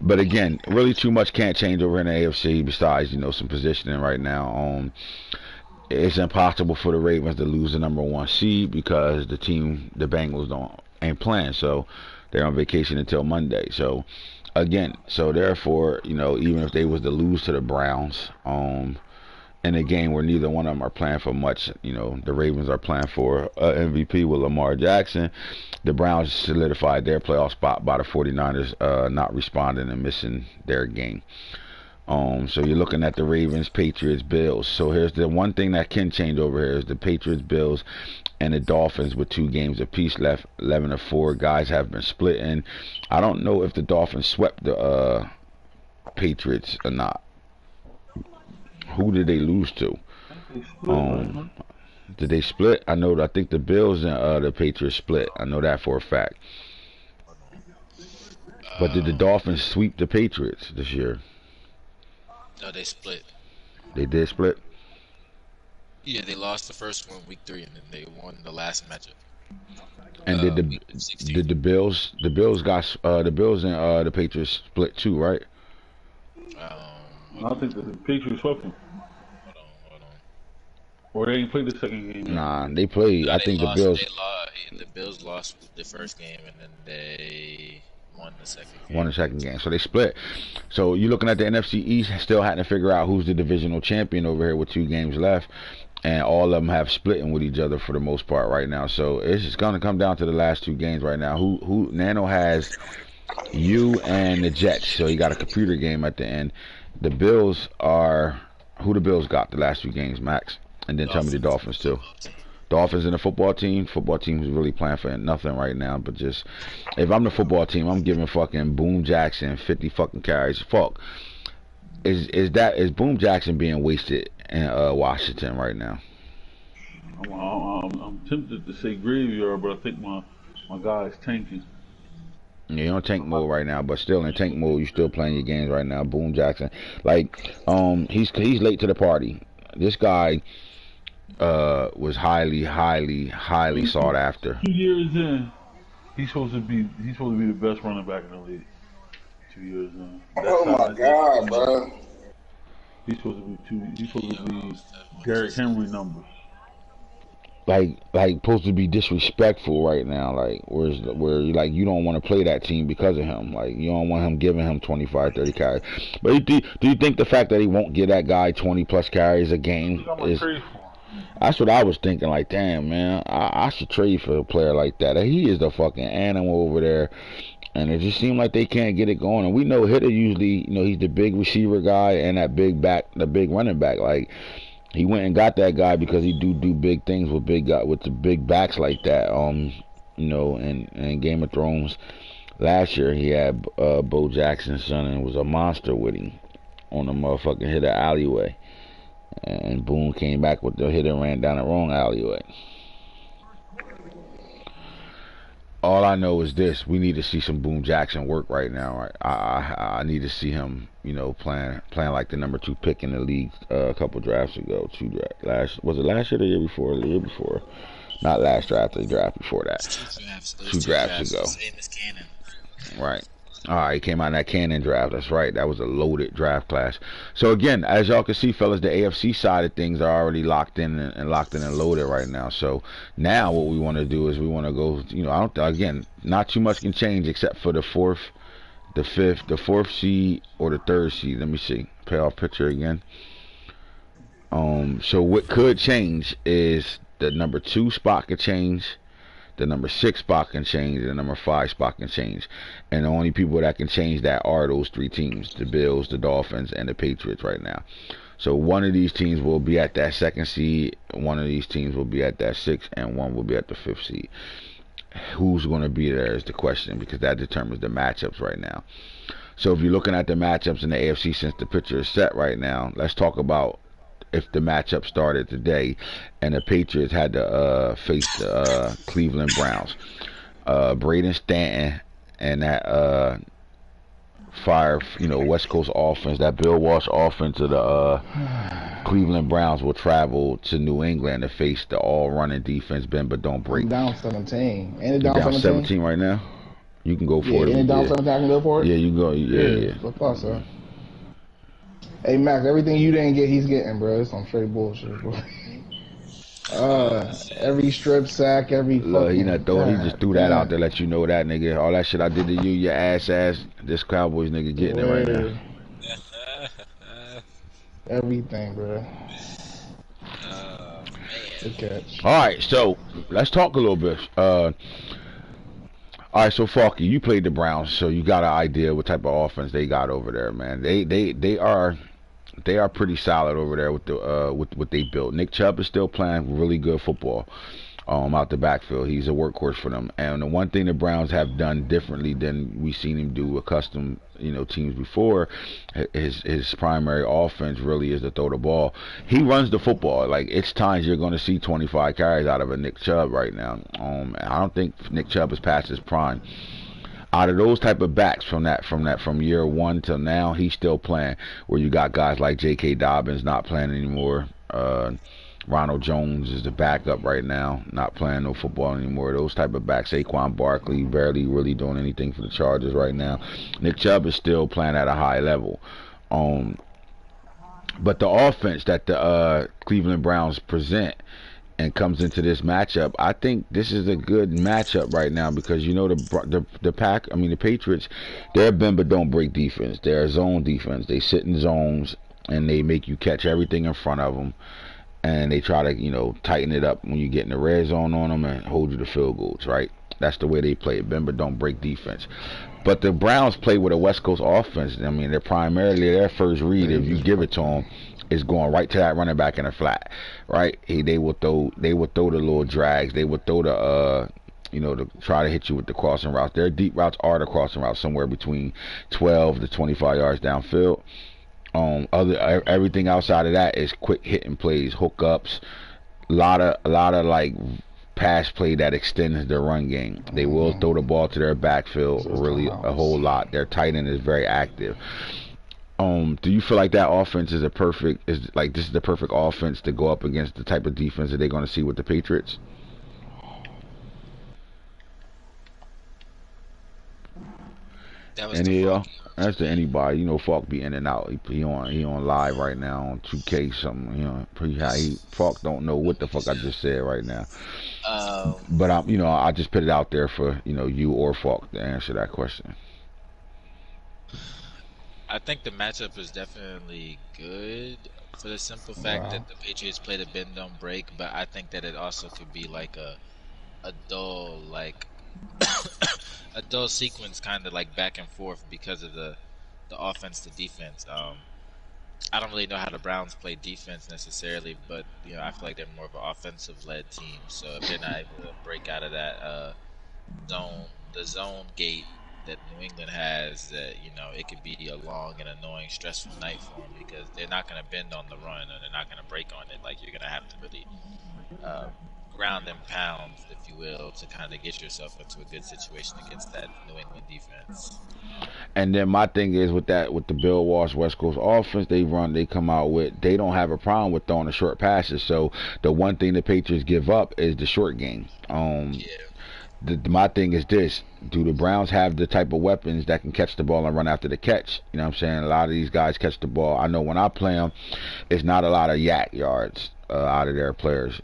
But again, really too much can't change over in the AFC besides, some positioning right now. It's impossible for the Ravens to lose the #1 seed because the Bengals ain't playing, so they're on vacation until Monday. So again, therefore, even if they was to lose to the Browns, in a game where neither one of them are playing for much, the Ravens are playing for MVP with Lamar Jackson. The Browns solidified their playoff spot by the 49ers not responding and missing their game. So you're looking at the Ravens, Patriots, Bills. So here's the one thing that can change over here is the Patriots, Bills, and the Dolphins with 2 games apiece left. 11-4 guys have been splitting. I don't know if the Dolphins swept the Patriots or not. Who did they lose to? Did they split? I think the Bills and the Patriots split. I know that for a fact. But did the Dolphins sweep the Patriots this year? No, they split. They did split? Yeah, they lost the first one week 3, and then they won the last matchup. And did the Bills and the Patriots split too, right? I think the Patriots swept them. Hold on. Or they didn't play the second game. Nah, they played. No, I think lost, the Bills. The Bills lost the first game, and then they won the second game. Won the second game, so they split. So you're looking at the NFC East, still having to figure out who's the divisional champion over here with 2 games left, and all of them have splitting with each other for the most part right now. So it's just gonna come down to the last 2 games right now. Who Nano has you and the Jets, so you got a computer game at the end. The Bills who the Bills got the last 2 games, Max, and then tell me the Dolphins too. Dolphins and the football team who's really playing for nothing right now, but just if I'm the football team, I'm giving fucking Boom Jackson 50 fucking carries. Fuck, is Boom Jackson being wasted in Washington right now? I'm tempted to say graveyard, but I think my guy's tanking. Yeah, you're on tank mode right now, but still in tank mode, you're still playing your games right now. Boom Jackson, he's late to the party. This guy was highly sought after. 2 years in, he's supposed to be the best running back in the league. 2 years in. Oh my God, bro! He's supposed to be Derrick Henry numbers. Like supposed to be disrespectful right now, where you don't want to play that team because of him, you don't want him giving him 25-30 carries. But do you think the fact that he won't give that guy 20+ carries a game is? That's what I was thinking. Damn man, I should trade for a player like that. He is the fucking animal over there, and it just seems like they can't get it going. And we know Hitter usually, he's the big receiver guy and that big running back. He went and got that guy because he do big things with the big backs like that. In Game of Thrones last year, he had Bo Jackson's son and was a monster with him on the motherfucking Hitter alleyway. And Boone came back with the hit and ran down the wrong alleyway. All I know is this: we need to see some Boone Jackson work right now. Right? I need to see him, you know, playing like the #2 pick in the league a couple drafts ago. Was it last year or the year before? The year before, not last draft, the draft before that. Two drafts ago. Same as Cannon. Right. All right, he came out in that Cannon draft. That's right. That was a loaded draft class. So again, as y'all can see, fellas, the AFC side of things are already locked in and loaded right now. So now what we want to do is we want to go. You know, again, not too much can change except for the fourth seed or the third seed. Let me see. Payoff picture again. So what could change is the #2 spot could change. The #6 spot can change, the #5 spot can change, and the only people that can change that are those 3 teams: the Bills, the Dolphins, and the Patriots right now. So one of these teams will be at that 2nd seed, one of these teams will be at that 6th, and one will be at the 5th seed. Who's going to be there is the question, because that determines the matchups right now. So if you're looking at the matchups in the AFC since the picture is set right now, let's talk about if the matchup started today and the Patriots had to face the Cleveland Browns. Braden Stanton and that West Coast offense, that Bill Walsh offense of the Cleveland Browns will travel to New England to face the all-running defense, bend but don't break. Down 17. And down 17 right now? You can go for it. And down 17, I can go for it? Yeah, you can go. Yeah. I thought so. Hey, Max, everything you didn't get, he's getting, bro. It's some straight bullshit, bro. Every strip sack, every Look, he just threw that out there, let you know that, nigga. All that shit I did to you, your ass, this Cowboys nigga getting it right now. Everything, bro. Good catch. All right, so let's talk a little bit. All right, so Falky, you played the Browns, so you got an idea what type of offense they got over there, man. They are pretty solid over there with the with what they built. Nick Chubb is still playing really good football out the backfield. He's a workhorse for them. And the one thing the Browns have done differently than we've seen him do accustomed, teams before, his primary offense really is to throw the ball. He runs the football. Like, it's times you're going to see 25 carries out of a Nick Chubb right now. I don't think Nick Chubb is past his prime. Out of those type of backs from year one till now, he's still playing. Where you got guys like J.K. Dobbins not playing anymore. Ronald Jones is the backup right now, not playing no football anymore. Those type of backs. Saquon Barkley barely really doing anything for the Chargers right now. Nick Chubb is still playing at a high level. But the offense that the Cleveland Browns present and comes into this matchup, I think this is a good matchup right now because the Patriots, they're bend but don't break defense. They're a zone defense. They sit in zones and they make you catch everything in front of them, and they try to tighten it up when you get in the red zone on them and hold you to field goals. Right? That's the way they play. Bend but don't break defense. But the Browns play with a West Coast offense. I mean, they're primarily their first read, if you give it to them, is going right to that running back in the flat, right? They would throw the little drags. They would throw to try to hit you with the crossing routes. Their deep routes are the crossing routes, somewhere between 12 to 25 yards downfield. Everything outside of that is quick hitting plays, hookups, a lot of like pass play that extends their run game. They will throw the ball to their backfield really a whole lot. Their tight end is very active. Do you feel like that offense is the perfect offense to go up against the type of defense that they're going to see with the Patriots? Any of y'all? That's to anybody. Falk be in and out. He on live right now on 2K something. Falk don't know what the fuck I just said right now. But I just put it out there for you or Falk to answer that question. I think the matchup is definitely good for the simple fact that the Patriots play the bend don't break, but I think that it also could be like a dull a dull sequence, kind of like back and forth because of the offense to defense. I don't really know how the Browns play defense necessarily, but I feel like they're more of an offensive led team. So if they're not able to break out of that zone gate that New England has that, you know, it could be a long and annoying, stressful night for them because they're not going to bend on the run and they're not going to break on it. Like, you're going to have to really ground and pound, if you will, to kind of get yourself into a good situation against that New England defense. And then my thing is with the Bill Walsh West Coast offense they come out with, they don't have a problem with throwing the short passes. So the one thing the Patriots give up is the short game. My thing is this: do the Browns have the type of weapons that can catch the ball and run after the catch? You know what I'm saying? A lot of these guys catch the ball. I know when I play them, it's not a lot of yak yards out of their players.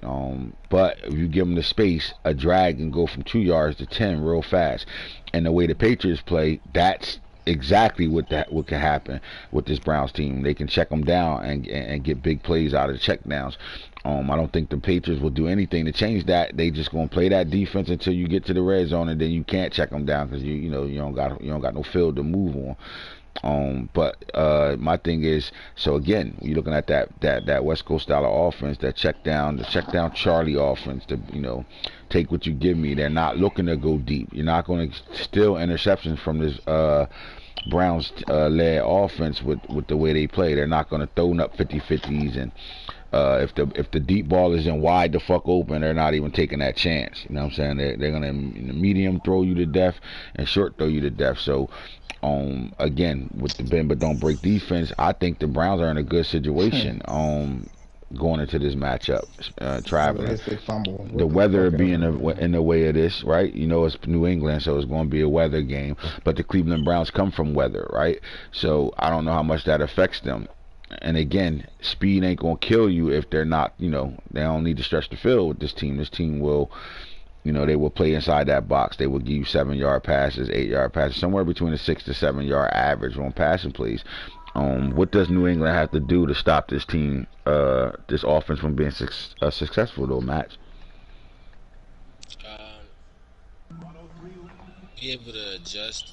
But if you give them the space, a drag can go from 2 yards to 10 real fast. And the way the Patriots play, that's exactly what can happen with this Browns team. They can check them down and get big plays out of the check downs. I don't think the Patriots will do anything to change that. They just gonna play that defense until you get to the red zone, and then you can't check them down because you don't got no field to move on. But my thing is, so again, you're looking at that West Coast style of offense, the check down Charlie offense, take what you give me. They're not looking to go deep. You're not going to steal interceptions from this Browns led offense with the way they play. They're not going to throw up 50-50s, and if the deep ball isn't wide the fuck open, they're not even taking that chance. You know what I'm saying? They're going to medium throw you to death and short throw you to death. So again, with the bend but don't break defense, I think the Browns are in a good situation going into this matchup, traveling. The weather being in the way of this, right? You know, it's New England, so it's going to be a weather game. But the Cleveland Browns come from weather, right? So I don't know how much that affects them. And again, speed ain't going to kill you if they're not, they don't need to stretch the field with this team. This team will, they will play inside that box. They will give you 7-yard passes, 8-yard passes, somewhere between a 6 to 7-yard average on passing plays. What does New England have to do to stop this team, this offense from being successful, though, Max? Be able to adjust.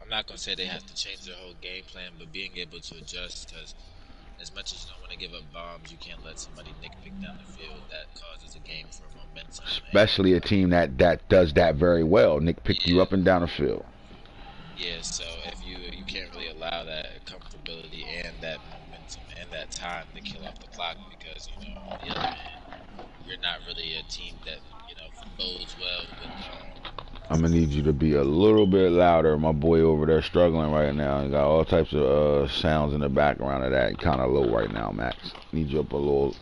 I'm not going to say they have to change their whole game plan, but being able to adjust, because as much as you don't want to give up bombs, you can't let somebody nitpick down the field. That causes a game for momentum. Especially a team that does that very well. Nitpick you up and down the field. Yeah, so if you can't really allow that comfortability and that momentum and that time to kill off the clock, because on the other hand, you're not really a team that bodes well with. I'm gonna need you to be a little bit louder. My boy over there struggling right now. He got all types of sounds in the background of that. Kind of low right now, Max. Need you up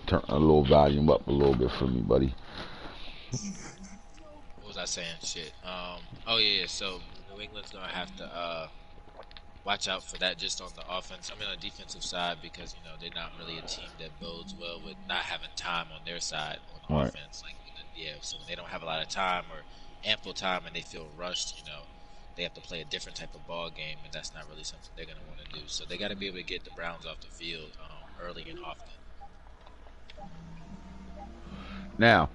turn a little volume up a little bit for me, buddy. What was I saying? Shit. Oh yeah. So New England's gonna have to watch out for that just on the offense. I mean, on the defensive side, because they're not really a team that bodes well with not having time on their side on offense. Like, so when they don't have a lot of time or ample time and they feel rushed, they have to play a different type of ball game, and that's not really something they're going to want to do. So they got to be able to get the Browns off the field early and often. Now,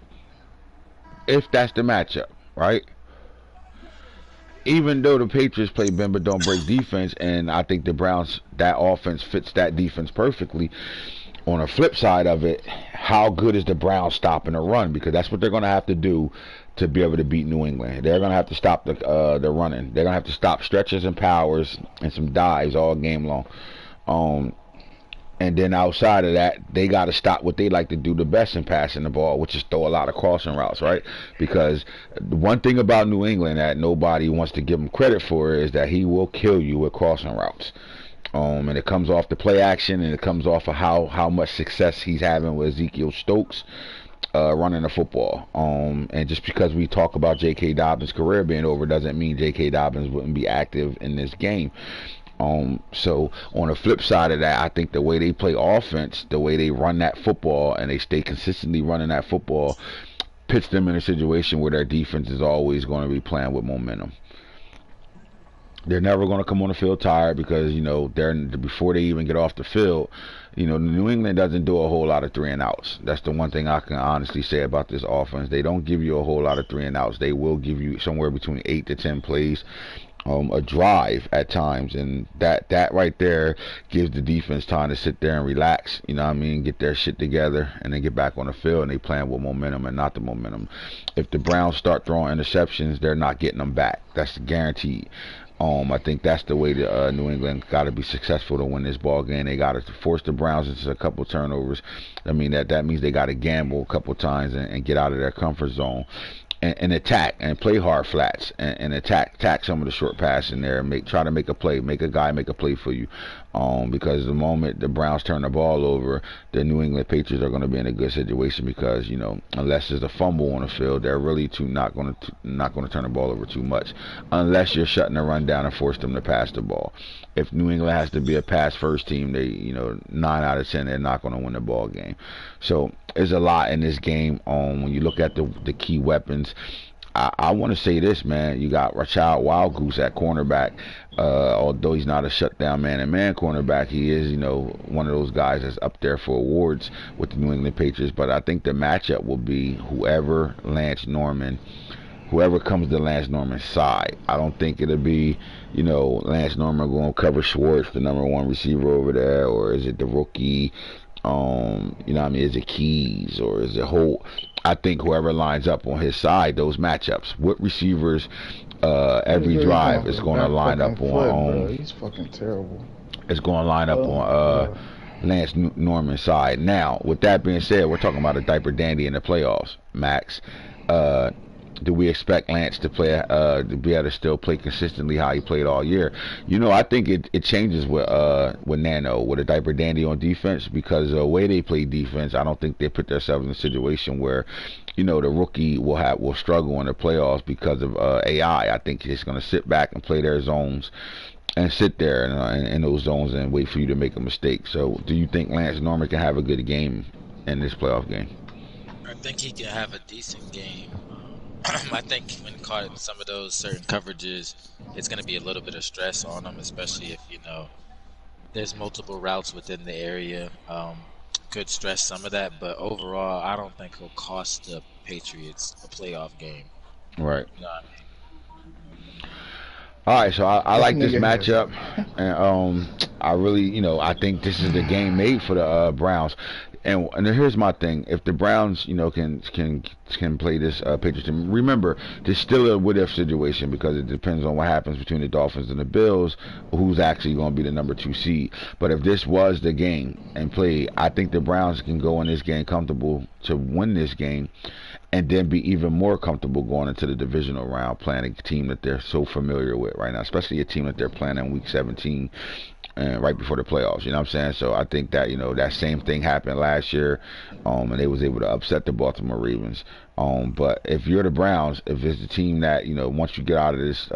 if that's the matchup, right? Even though the Patriots play bend but don't break defense, and I think the Browns, that offense fits that defense perfectly, on the flip side of it, how good is the Browns stopping the run? Because that's what they're going to have to do to be able to beat New England. They're going to have to stop the running. They're going to have to stop stretches and powers and some dives all game long. And then outside of that, they got to stop what they like to do the best in passing the ball, which is throw a lot of crossing routes, right? Because the one thing about New England that nobody wants to give him credit for is that he will kill you with crossing routes. And it comes off the play action, and it comes off of how much success he's having with Ezekiel Stokes running the football. And just because we talk about J.K. Dobbins' career being over doesn't mean J.K. Dobbins wouldn't be active in this game. So on the flip side of that, I think the way they play offense, the way they run that football, and they stay consistently running that football, puts them in a situation where their defense is always going to be playing with momentum. They're never going to come on the field tired because, they're before they even get off the field, New England doesn't do a whole lot of 3 and outs. That's the one thing I can honestly say about this offense. They don't give you a whole lot of 3 and outs. They will give you somewhere between 8 to 10 plays, a drive at times, and that right there gives the defense time to sit there and relax, get their shit together, and then get back on the field, and they playing with momentum and not the momentum. If the Browns start throwing interceptions, they're not getting them back. That's guaranteed. I think that's the way the New England got to be successful to win this ball game. They got to force the Browns into a couple turnovers. I mean, that means they got to gamble a couple times and get out of their comfort zone. And attack and play hard flats and attack some of the short passes in there and try to make a play, make a guy make a play for you, because the moment the Browns turn the ball over, the New England Patriots are going to be in a good situation because unless there's a fumble on the field, they're really not going to turn the ball over too much, unless you're shutting the run down and force them to pass the ball. If New England has to be a pass first team, they 9 out of 10 they're not going to win the ball game. So there's a lot in this game. When you look at the key weapons, I want to say this, man. You got Rashad Wildgoose at cornerback. Although he's not a shutdown man-and-man cornerback, he is, one of those guys that's up there for awards with the New England Patriots. But I think the matchup will be whoever comes to Lance Norman's side. I don't think it'll be, Lance Norman going to cover Schwartz, the number 1 receiver over there, or is it the rookie? Is it Keys or is it Holt? I think whoever lines up on his side, those matchups, what receivers every drive is going to line up on. He's fucking terrible. It's going to line up on Lance Norman's side. Now, with that being said, we're talking about a diaper dandy in the playoffs, Max. Do we expect Lance to play to be able to still play consistently how he played all year? I think it changes with Nano, with a diaper dandy on defense, because the way they play defense, I don't think they put themselves in a situation where the rookie will struggle in the playoffs because of AI. I think he's going to sit back and play their zones and sit there in those zones and wait for you to make a mistake. So do you think Lance Norman can have a good game in this playoff game? I think he can have a decent game. I think when caught in some of those certain coverages, it's going to be a little bit of stress on him, especially if, there's multiple routes within the area. Could stress some of that, but overall, I don't think he'll cost the Patriots a playoff game. Right. You know what I mean? All right, so I like this matchup, and I really, I think this is the game made for the Browns. And here's my thing: if the Browns, can play this Patriots team, remember, there's still a what-if situation because it depends on what happens between the Dolphins and the Bills, who's actually going to be the number 2 seed. But if this was the game and play, I think the Browns can go in this game comfortable to win this game, and then be even more comfortable going into the divisional round playing a team that they're so familiar with right now, especially a team that they're playing in Week 17. And right before the playoffs, you know what I'm saying? So I think that, that same thing happened last year, and they was able to upset the Baltimore Ravens. But if you're the Browns, if it's the team that, once you get out of this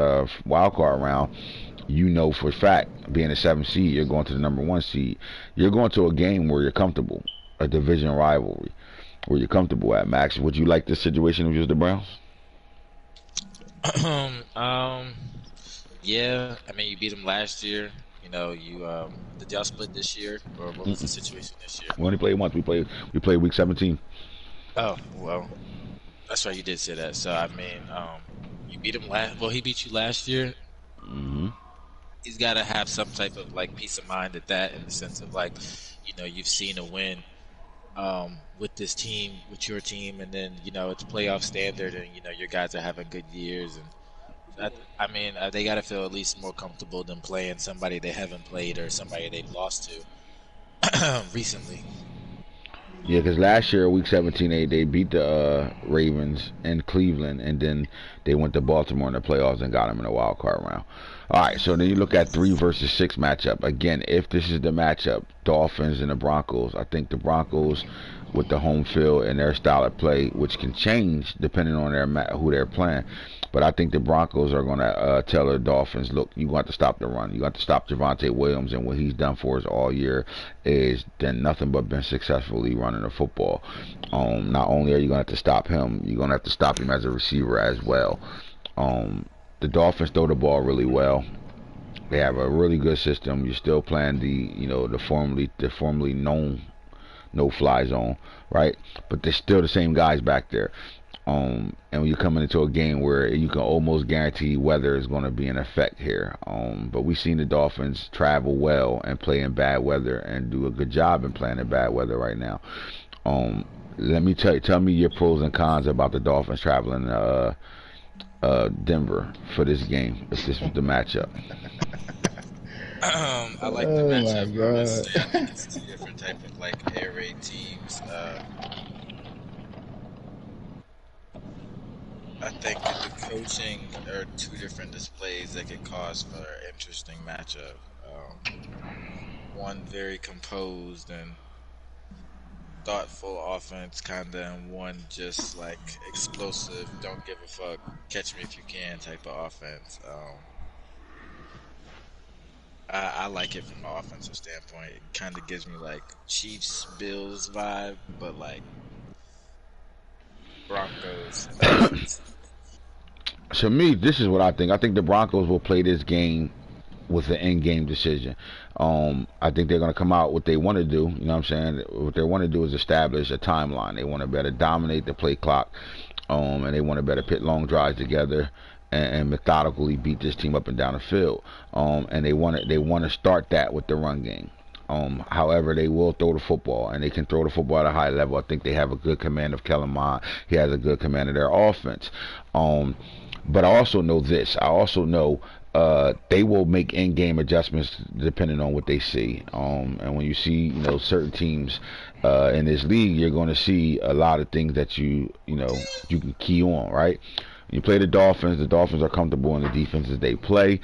wild card round, for a fact, being a 7th seed, you're going to the number 1 seed. You're going to a game where you're comfortable, a division rivalry, where you're comfortable at, Max. Would you like this situation if you was the Browns? Yeah, I mean, you beat them last year. Did y'all split this year, or what was the situation this year? We only played once. We played Week 17. Oh, well, that's right. You did say that. So I mean, you beat him last. Well, he beat you last year. Mm-hmm. He's got to have some type of peace of mind at that, in the sense of you've seen a win with this team, with your team, and then it's playoff standard, and your guys are having good years, and they got to feel at least more comfortable than playing somebody they haven't played or somebody they've lost to recently. Yeah, because last year, Week 17, they beat the Ravens in Cleveland, and then they went to Baltimore in the playoffs and got them in the wild card round. All right, so then you look at 3 versus 6 matchup. Again, if this is the matchup, Dolphins and the Broncos, I think the Broncos with the home field and their style of play, which can change depending on who they're playing. But I think the Broncos are going to tell the Dolphins, look, you got to stop the run. You got to stop Javonte Williams, and what he's done for us all year is done nothing but been successfully running the football. Not only are you going to have to stop him, you're going to have to stop him as a receiver as well. The Dolphins throw the ball really well. They have a really good system. You're still playing the formerly known no-fly zone, right? But there's still the same guys back there. And when you're coming into a game where you can almost guarantee weather is going to be in effect here. But we've seen the Dolphins travel well and play in bad weather and do a good job in playing in bad weather right now. Tell me your pros and cons about the Dolphins traveling Denver for this game if this was the matchup? I like the Oh my matchup. I would god. say I think it's two different type of like air raid teams. I think the coaching are two different displays that could cause for an interesting matchup. One very composed and thoughtful offense, kinda, and one just like explosive, don't give a fuck, catch me if you can type of offense. I like it from an offensive standpoint. It kind of gives me like Chiefs Bills vibe, but like Broncos Dolphins. To me, this is what I think. I think the Broncos will play this game with an end-game decision. I think they're going to come out what they want to do. You know what I'm saying? What they want to do is establish a timeline. They want to better dominate the play clock, and they want to better pit long drives together and methodically beat this team up and down the field. And they want to start that with the run game. However, they will throw the football, and they can throw the football at a high level. I think they have a good command of Kellen Mond. He has a good command of their offense. But I also know this. I also know they will make in-game adjustments depending on what they see. And when you see, certain teams in this league, you're going to see a lot of things that you can key on, right? You play the Dolphins. The Dolphins are comfortable in the defenses they play,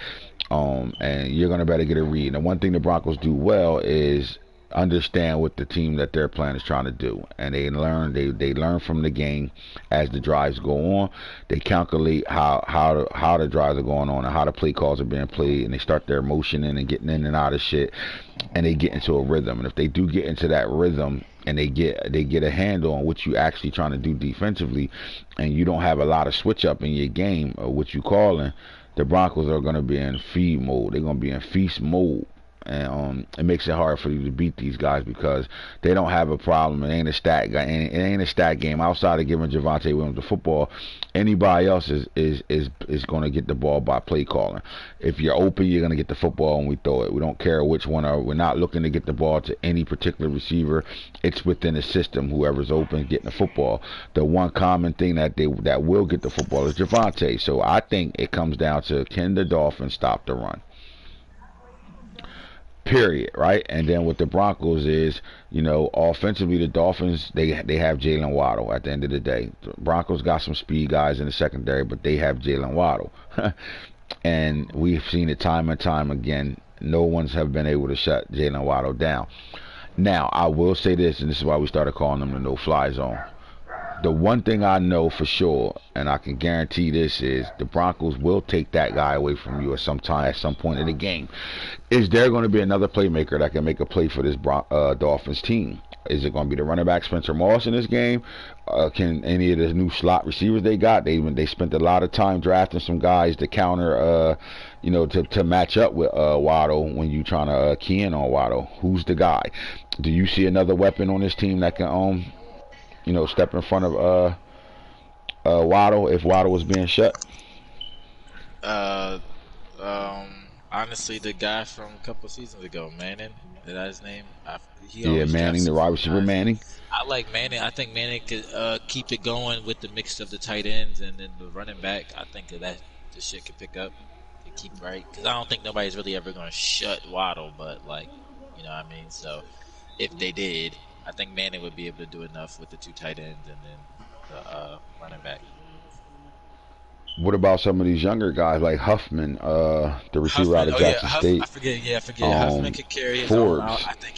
and you're going to better get a read. And one thing the Broncos do well is understand what the team that they're playing is trying to do, and they learn from the game as the drives go on. They calculate how the drives are going on and how the play calls are being played, and they start their motioning and getting in and out of shit, and they get into a rhythm. And if they do get into that rhythm and they get a handle on what you actually trying to do defensively, and you don't have a lot of switch up in your game or what you calling, the Broncos are going to be in feed mode. They're going to be in feast mode. And it makes it hard for you to beat these guys because they don't have a problem. It ain't a stat guy. It ain't a stat game. Outside of giving Javonte Williams the football, anybody else is going to get the ball by play calling. If you're open, you're going to get the football and we throw it. We don't care which one. We're not looking to get the ball to any particular receiver. It's within the system. Whoever's open getting the football. The one common thing that will get the football is Javonte. So I think it comes down to, can the Dolphins stop the run? Period, right? And then with the Broncos is, offensively, the Dolphins, they have Jalen Waddle at the end of the day. The Broncos got some speed guys in the secondary, but they have Jalen Waddle. And we've seen it time and time again. No one's have been able to shut Jalen Waddle down. Now, I will say this, and this is why we started calling them the no-fly zone. The one thing I know for sure, and I can guarantee this, is the Broncos will take that guy away from you at some point in the game. Is there going to be another playmaker that can make a play for this Dolphins team? Is it going to be the running back Spencer Moss in this game? Can any of the new slot receivers they got? They spent a lot of time drafting some guys to counter, to match up with Waddle when you trying to key in on Waddle. Who's the guy? Do you see another weapon on this team that can step in front of Waddle if Waddle was being shut? Uh, Honestly, the guy from a couple seasons ago, Manning, is that his name? He Yeah, always Manning, drafts the wide receiver guys. Manning. I like Manning. I think Manning could keep it going with the mix of the tight ends and then the running back. I think that the shit could pick up and keep right. Because I don't think nobody's really ever going to shut Waddle, but you know what I mean? So if they did, I think Manning would be able to do enough with the two tight ends and then the running back. What about some of these younger guys like Huffman, the receiver out Huffman, of oh yeah, Jackson State? I forget. Huffman could carry his own out. Forbes. I think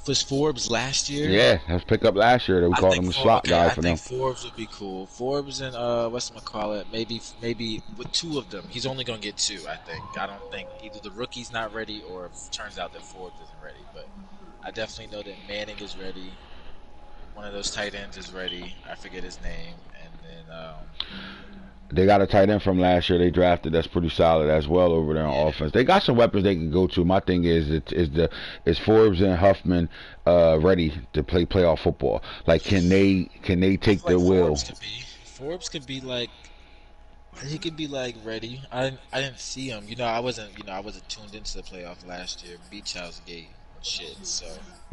was Forbes last year. Yeah, let's pick up last year. That we called him the slot guy I for think them. Forbes would be cool. Forbes and whatchamacallit, maybe with two of them. He's only gonna get two, I think. I don't think either the rookie's not ready or if it turns out that Forbes isn't ready. But I definitely know that Manning is ready. One of those tight ends is ready. I forget his name. And then They got a tight end from last year they drafted that's pretty solid as well over there on offense. They got some weapons they can go to. My thing is Forbes and Huffman ready to play playoff football? Like, can they take the wheel? Forbes could be like, he could be like ready. I didn't see him. I wasn't tuned into the playoff last year. Beach House Gate and shit. So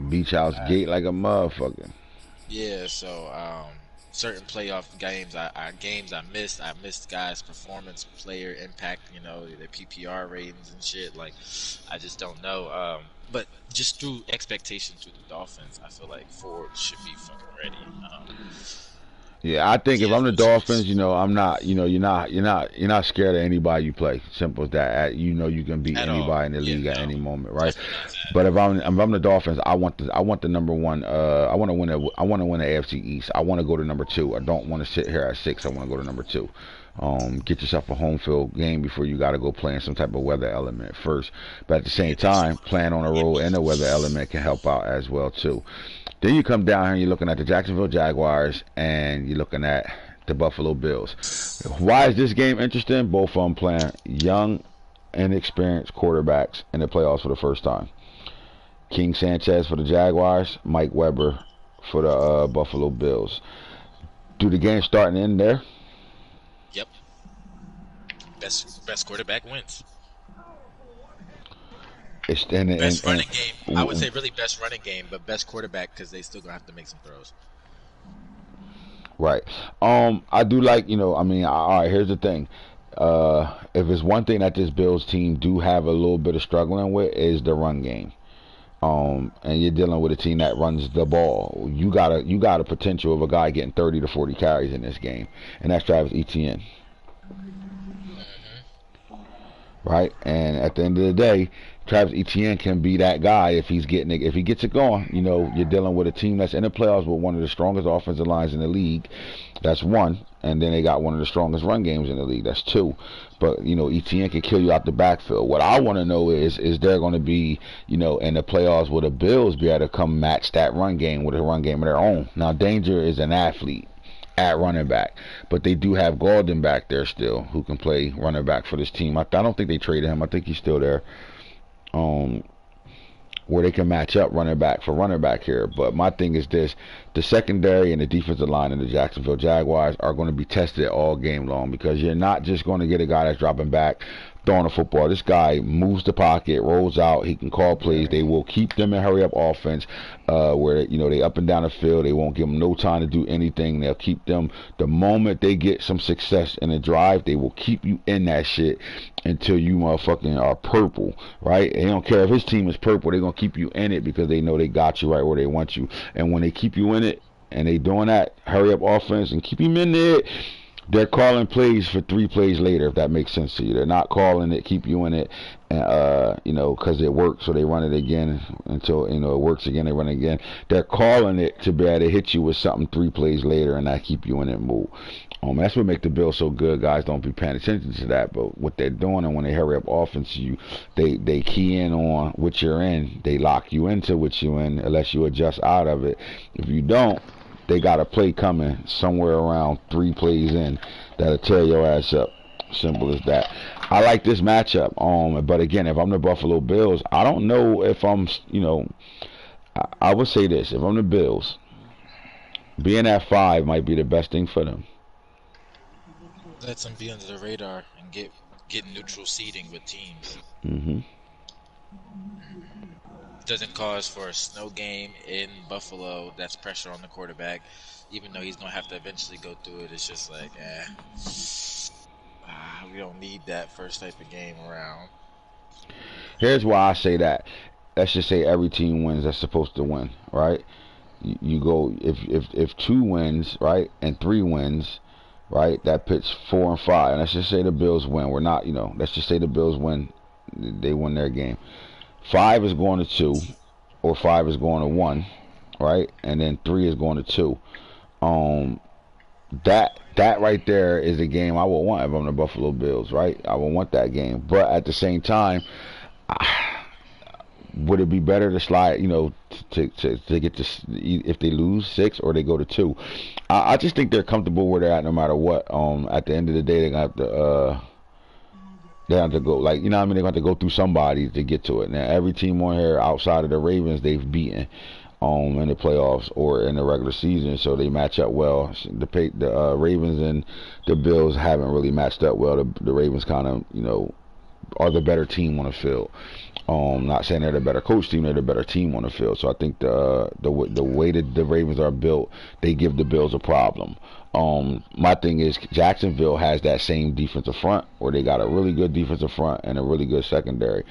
Beach House Gate like a motherfucker. yeah. So certain playoff games I missed. I missed guys' performance, player impact, their PPR ratings and shit. Like, I just don't know. But just through expectations through the Dolphins, I feel like Ford should be fucking ready. Yeah, I think He if has I'm the no Dolphins, choice. I'm not, you're not scared of anybody you play. Simple as that. You can beat At all. anybody in the Yeah, league at no. any moment, right? Definitely not that. But if I'm the Dolphins, I want the number one. I want to win the AFC East. I want to go to number two. I don't want to sit here at 6. I want to go to number two. Get yourself a home field game before you got to go play in some type of weather element first. But at the Yeah, same time, playing on a road and the weather element can help out as well too. Then you come down here and you're looking at the Jacksonville Jaguars and you're looking at the Buffalo Bills. Why is this game interesting? Both of them playing young, inexperienced quarterbacks in the playoffs for the first time. King Sanchez for the Jaguars, Mike Weber for the Buffalo Bills. Do the game start and end there? Yep. Best quarterback wins. It's and Best running game. I would say really best running game, but best quarterback because they still gonna have to make some throws. right. I do like, all right, here's the thing. If it's one thing that this Bills team do have a little bit of struggling with is the run game. And you're dealing with a team that runs the ball. You got a potential of a guy getting 30 to 40 carries in this game, and that's Travis Etienne. Right? And at the end of the day, Travis Etienne can be that guy if he gets it going. You're dealing with a team that's in the playoffs with one of the strongest offensive lines in the league. That's one. And then they got one of the strongest run games in the league. That's two. But, Etienne can kill you out the backfield. What I want to know is there going to be, in the playoffs, will the Bills be able to come match that run game with a run game of their own? Now, Danger is an athlete at running back, but they do have Golden back there still who can play running back for this team. I don't think they traded him. I think he's still there. Where they can match up running back for running back here. But my thing is this: the secondary and the defensive line in the Jacksonville Jaguars are going to be tested all game long, because you're not just going to get a guy that's dropping back, throwing the football. This guy moves the pocket, rolls out, he can call plays. They will keep them in hurry up offense, where they up and down the field. They won't give them no time to do anything. They'll keep them, the moment they get some success in a drive, they will keep you in that shit until you motherfucking are purple, right? They don't care if his team is purple. They're gonna keep you in it because they know they got you right where they want you. And when they keep you in it and they doing that hurry up offense and keep him in there, they're calling plays for 3 plays later, if that makes sense to you. They're not calling it, keep you in it, because it works, so they run it again until, it works again, they run it again. They're calling it to be able to hit you with something 3 plays later and not keep you in it move. That's what makes the Bills so good. Guys don't be paying attention to that, but what they're doing, and when they hurry up offense, they key in on what you're in. They lock you into what you're in unless you adjust out of it. If you don't, they got a play coming somewhere around 3 plays in that'll tear your ass up. Simple as that. I like this matchup. But again, if I'm the Buffalo Bills, I don't know if I'm, I would say this: if I'm the Bills, being at 5 might be the best thing for them. Let them be under the radar and get neutral seeding with teams. Mm-hmm. Doesn't cause for a snow game in Buffalo. That's pressure on the quarterback. Even though he's gonna have to eventually go through it, it's just like, we don't need that first type of game around. Here's why I say that. Let's just say every team wins that's supposed to win, right? You go if 2 wins, right, and 3 wins, right, that puts 4 and 5. And let's just say the Bills win. We're not, let's just say the Bills win. They win their game. 5 is going to 2, or 5 is going to 1, right? And then 3 is going to 2. That right there is a game I would want if I'm the Buffalo Bills, right? I would want that game. But at the same time, would it be better to slide, to get to, if they lose 6 or they go to 2? I just think they're comfortable where they're at no matter what. At the end of the day, they're gonna have to they have to go, like, they're gonna have to go through somebody to get to it. Now, every team on here outside of the Ravens, they've beaten in the playoffs or in the regular season, so they match up well. The Ravens and the Bills haven't really matched up well. The Ravens kind of, are the better team on the field. Not saying they're the better coach team, they're the better team on the field. So I think the way that the Ravens are built, they give the Bills a problem. My thing is Jacksonville has that same defensive front, where they got a really good defensive front and a really good secondary.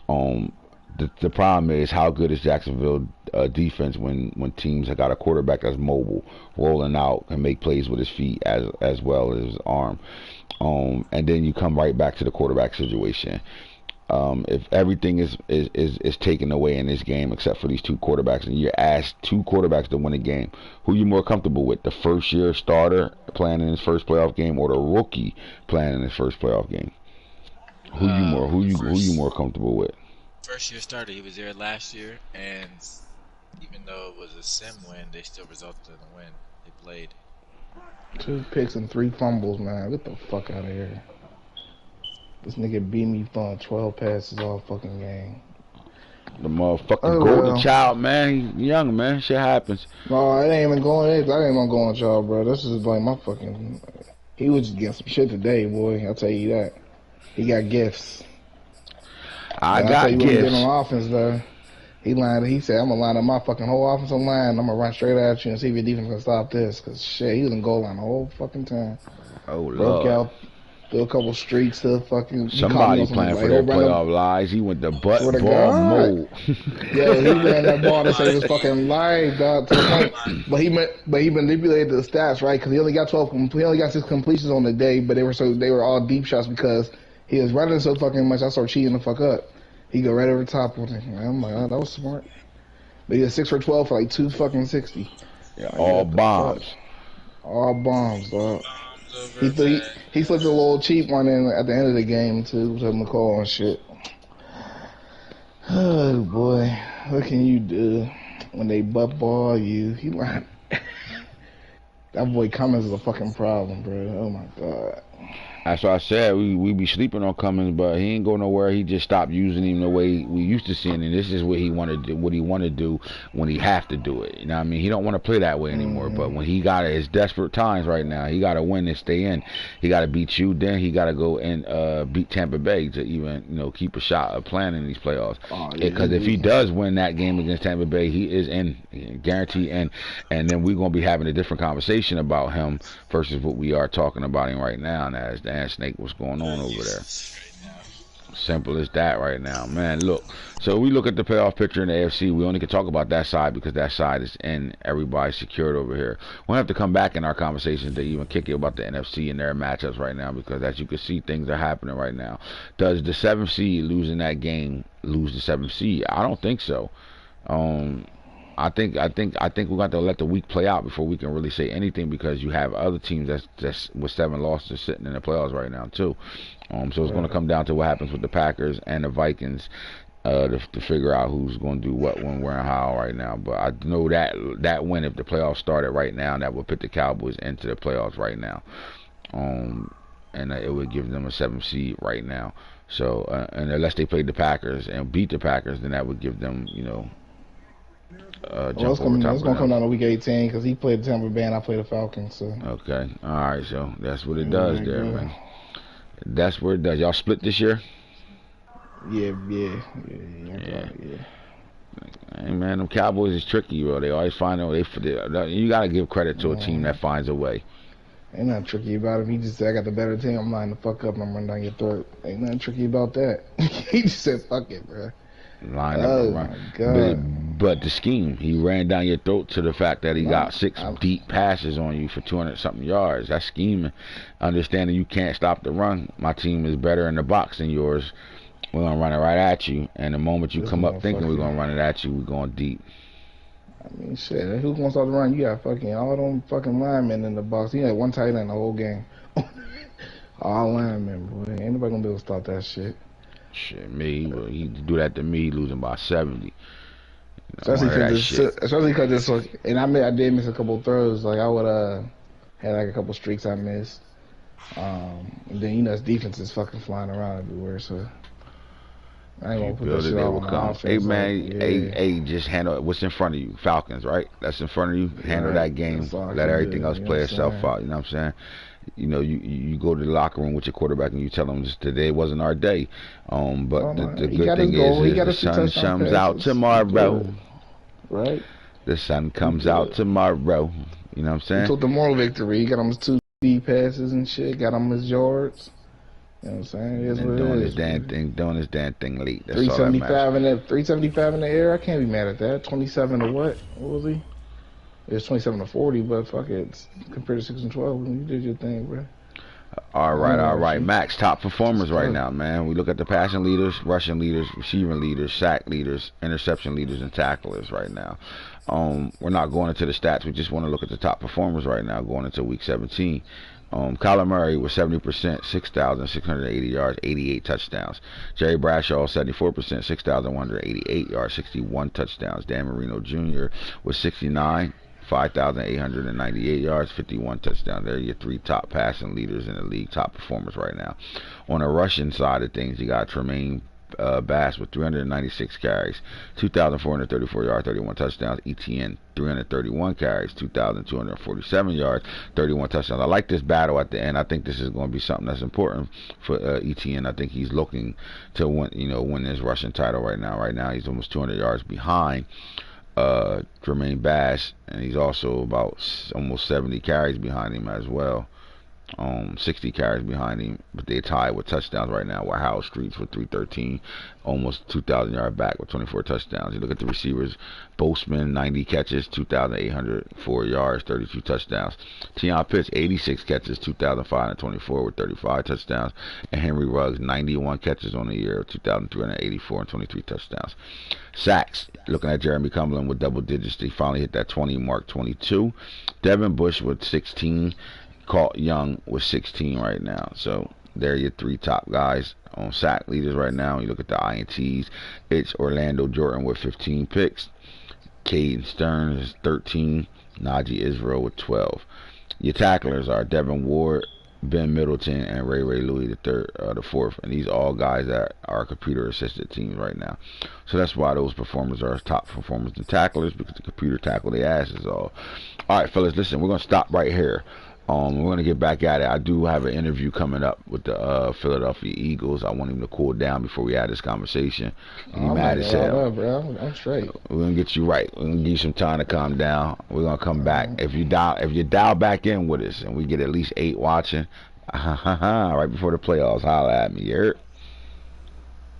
The problem is, how good is Jacksonville defense when teams have got a quarterback that's mobile, rolling out, and make plays with his feet as well as his arm. And then you come right back to the quarterback situation. If everything is taken away in this game except for these two quarterbacks, and you're asked two quarterbacks to win a game, who you more comfortable with? The first-year starter playing in his first playoff game, or the rookie playing in his first playoff game? Who you more comfortable with? First year starter. He was there last year, and even though it was a sim win, they still resulted in a win. They played. 2 picks and 3 fumbles, man. Get the fuck out of here. This nigga beat me throwing 12 passes all fucking game. The motherfucking golden child, man. He young, man. Shit happens. No, it ain't even going. I ain't even going with y'all, bro. This is like my fucking. He was just getting some shit today, boy. I'll tell you that. He got gifts. I got gifts. On offense, though. He said, I'm gonna line up my fucking whole offensive line. I'm gonna run straight at you and see if your defense can stop this. Cause shit, he was in goal line the whole fucking time. Oh, broke Lord. Out, threw a couple streaks to fucking. Somebody playing for their playoff lives. He went to butt ball mode. Yeah, he ran that ball to save his fucking life, dog. To the point, but he manipulated the stats, right? Because he only got 6 completions on the day, but they were all deep shots because he was running so fucking much. I started cheating the fuck up. He go right over the top with it. I'm like, oh, that was smart. But he was 6 for 12 for like 260. Yeah, all bombs. All bombs, dog. He slipped a little cheap one in at the end of the game too, to McCall and shit. Oh boy, what can you do when they butt ball you? He like that boy Cummins is a fucking problem, bro. Oh my god. That's what I said. We be sleeping on Cummins, but he ain't go nowhere. He just stopped using him the way we used to seeing him. This is what he wanted to do, what he want to do when he have to do it. You know what I mean? He don't want to play that way anymore. But when he got his desperate times right now, he got to win and stay in. He got to beat you. Then he got to go and beat Tampa Bay to even keep a shot of playing in these playoffs. Because if he does win that game against Tampa Bay, he is in, guaranteed in. And then we're gonna be having a different conversation about him versus what we are talking about him right now. And that's Snake, what's going on over there? Simple as that right now, man. Look, so we look at the playoff picture in the AFC. We only can talk about that side because that side is in. Everybody's secured over here. We'll have to come back in our conversations to even kick it about the NFC and their matchups right now, because as you can see, things are happening right now. Does the 7th seed losing that game lose the 7th seed? I don't think so. I think we're going to let the week play out before we can really say anything, because you have other teams that's with 7 losses sitting in the playoffs right now too. So it's going to come down to what happens with the Packers and the Vikings to figure out who's going to do what, when, where, and how right now. But I know that win, if the playoffs started right now, that would put the Cowboys into the playoffs right now, and it would give them a 7th seed right now. So and unless they played the Packers and beat the Packers, then that would give them it's gonna come down to week 18 because he played the Tampa Bay and I played the Falcons. So. Okay, all right, so that's what it does there, man. That's what it does. Y'all split this year? Yeah. Hey man, them Cowboys is tricky, bro. They always find a way. You gotta give credit to a team that finds a way. Ain't nothing tricky about it. He just said, I got the better team. I'm lining the fuck up and I'm running down your throat. Ain't nothing tricky about that. He just said, fuck it, bro. Line up and run. My God. But the scheme, he ran down your throat to the fact that he got 6 deep passes on you for 200-something yards. That scheme, understanding you can't stop the run. My team is better in the box than yours. We're going to run it right at you. And the moment you come up thinking we're going to run it at you, we're going deep. I mean, shit, who's going to stop the run? You got fucking all them fucking linemen in the box. He had one tight end the whole game. All linemen, boy. Ain't nobody going to be able to stop that shit. Shit, me, he do that to me, losing by 70. Especially because it's like, and I did miss a couple throws. Like I would had like a couple streaks I missed. And then this defense is fucking flying around everywhere. So I ain't gonna put that shit all on the offense. Hey man, hey, just handle what's in front of you. Falcons, right? That's in front of you. Handle that game. Let everything else play itself out. You know what I'm saying? You know, you go to the locker room with your quarterback and you tell them today wasn't our day. But the He good got his thing goal. He is got the his 2 sun touchdown comes out passes. He tomorrow. good. Right. The sun He comes out good. tomorrow. You know what I'm He saying? took the moral victory. He got him his 2 deep passes and shit. Got him his yards. You know what I'm saying? It is what And it doing his is. damn thing, doing his damn thing late. That's all that 375 matters. in the 375 in the air. I can't be mad at that. 27 to what? What was he? It was 27 to 40, but fuck it. It's compared to 6 and 12, you did your thing, bro. All right. You. Max, top performers right now, man. We look at the passing leaders, rushing leaders, receiving leaders, sack leaders, interception leaders, and tacklers right now. We're not going into the stats. We just want to look at the top performers right now going into week 17. Kyler Murray was 70%, 6,680 yards, 88 touchdowns. Jerry Bradshaw, 74%, 6,188 yards, 61 touchdowns. Dan Marino Jr. was 69, 5,898 yards, 51 touchdowns. They're your 3 top passing leaders in the league, top performers right now. On the rushing side of things, you got Tremaine Bass with 396 carries, 2,434 yards, 31 touchdowns. ETN 331 carries, 2,247 yards, 31 touchdowns. I like this battle at the end. I think this is going to be something that's important for ETN. I think he's looking to win this rushing title right now. Right now, he's almost 200 yards behind Jermaine Bass, and he's also about almost 70 carries behind him as well. 60 carries behind him, but they tied with touchdowns right now. Where Howard Streets with 313, almost 2,000 yard back with 24 touchdowns. You look at the receivers, Boseman 90 catches, 2,804 yards, 32 touchdowns. Tion Pitts 86 catches, 2,524 with 35 touchdowns, and Henry Ruggs 91 catches on the year, 2,384 and 23 touchdowns. Sacks, looking at Jeremy Cumberland with double digits, they finally hit that 20 mark, 22. Devin Bush with 16. Colt Young with 16 right now. So they're your 3 top guys on sack leaders right now. You look at the INTs, it's Orlando Jordan with 15 picks, Caden Stearns is 13, Najee Israel with 12. Your tacklers are Devin Ward, Ben Middleton, and Ray Louis the fourth, and these all guys that are computer assisted teams right now. So that's why those performers are top performers and tacklers, because the computer tackle their asses all. All right, fellas, listen, we're gonna stop right here. We're going to get back at it. I do have an interview coming up with the Philadelphia Eagles. I want him to cool down before we have this conversation. He mad as hell. I'm straight. We're going to get you right. We're going to give you some time to calm down. We're going to come back. If you dial back in with us and we get at least 8 watching, right before the playoffs, holla at me. You heard?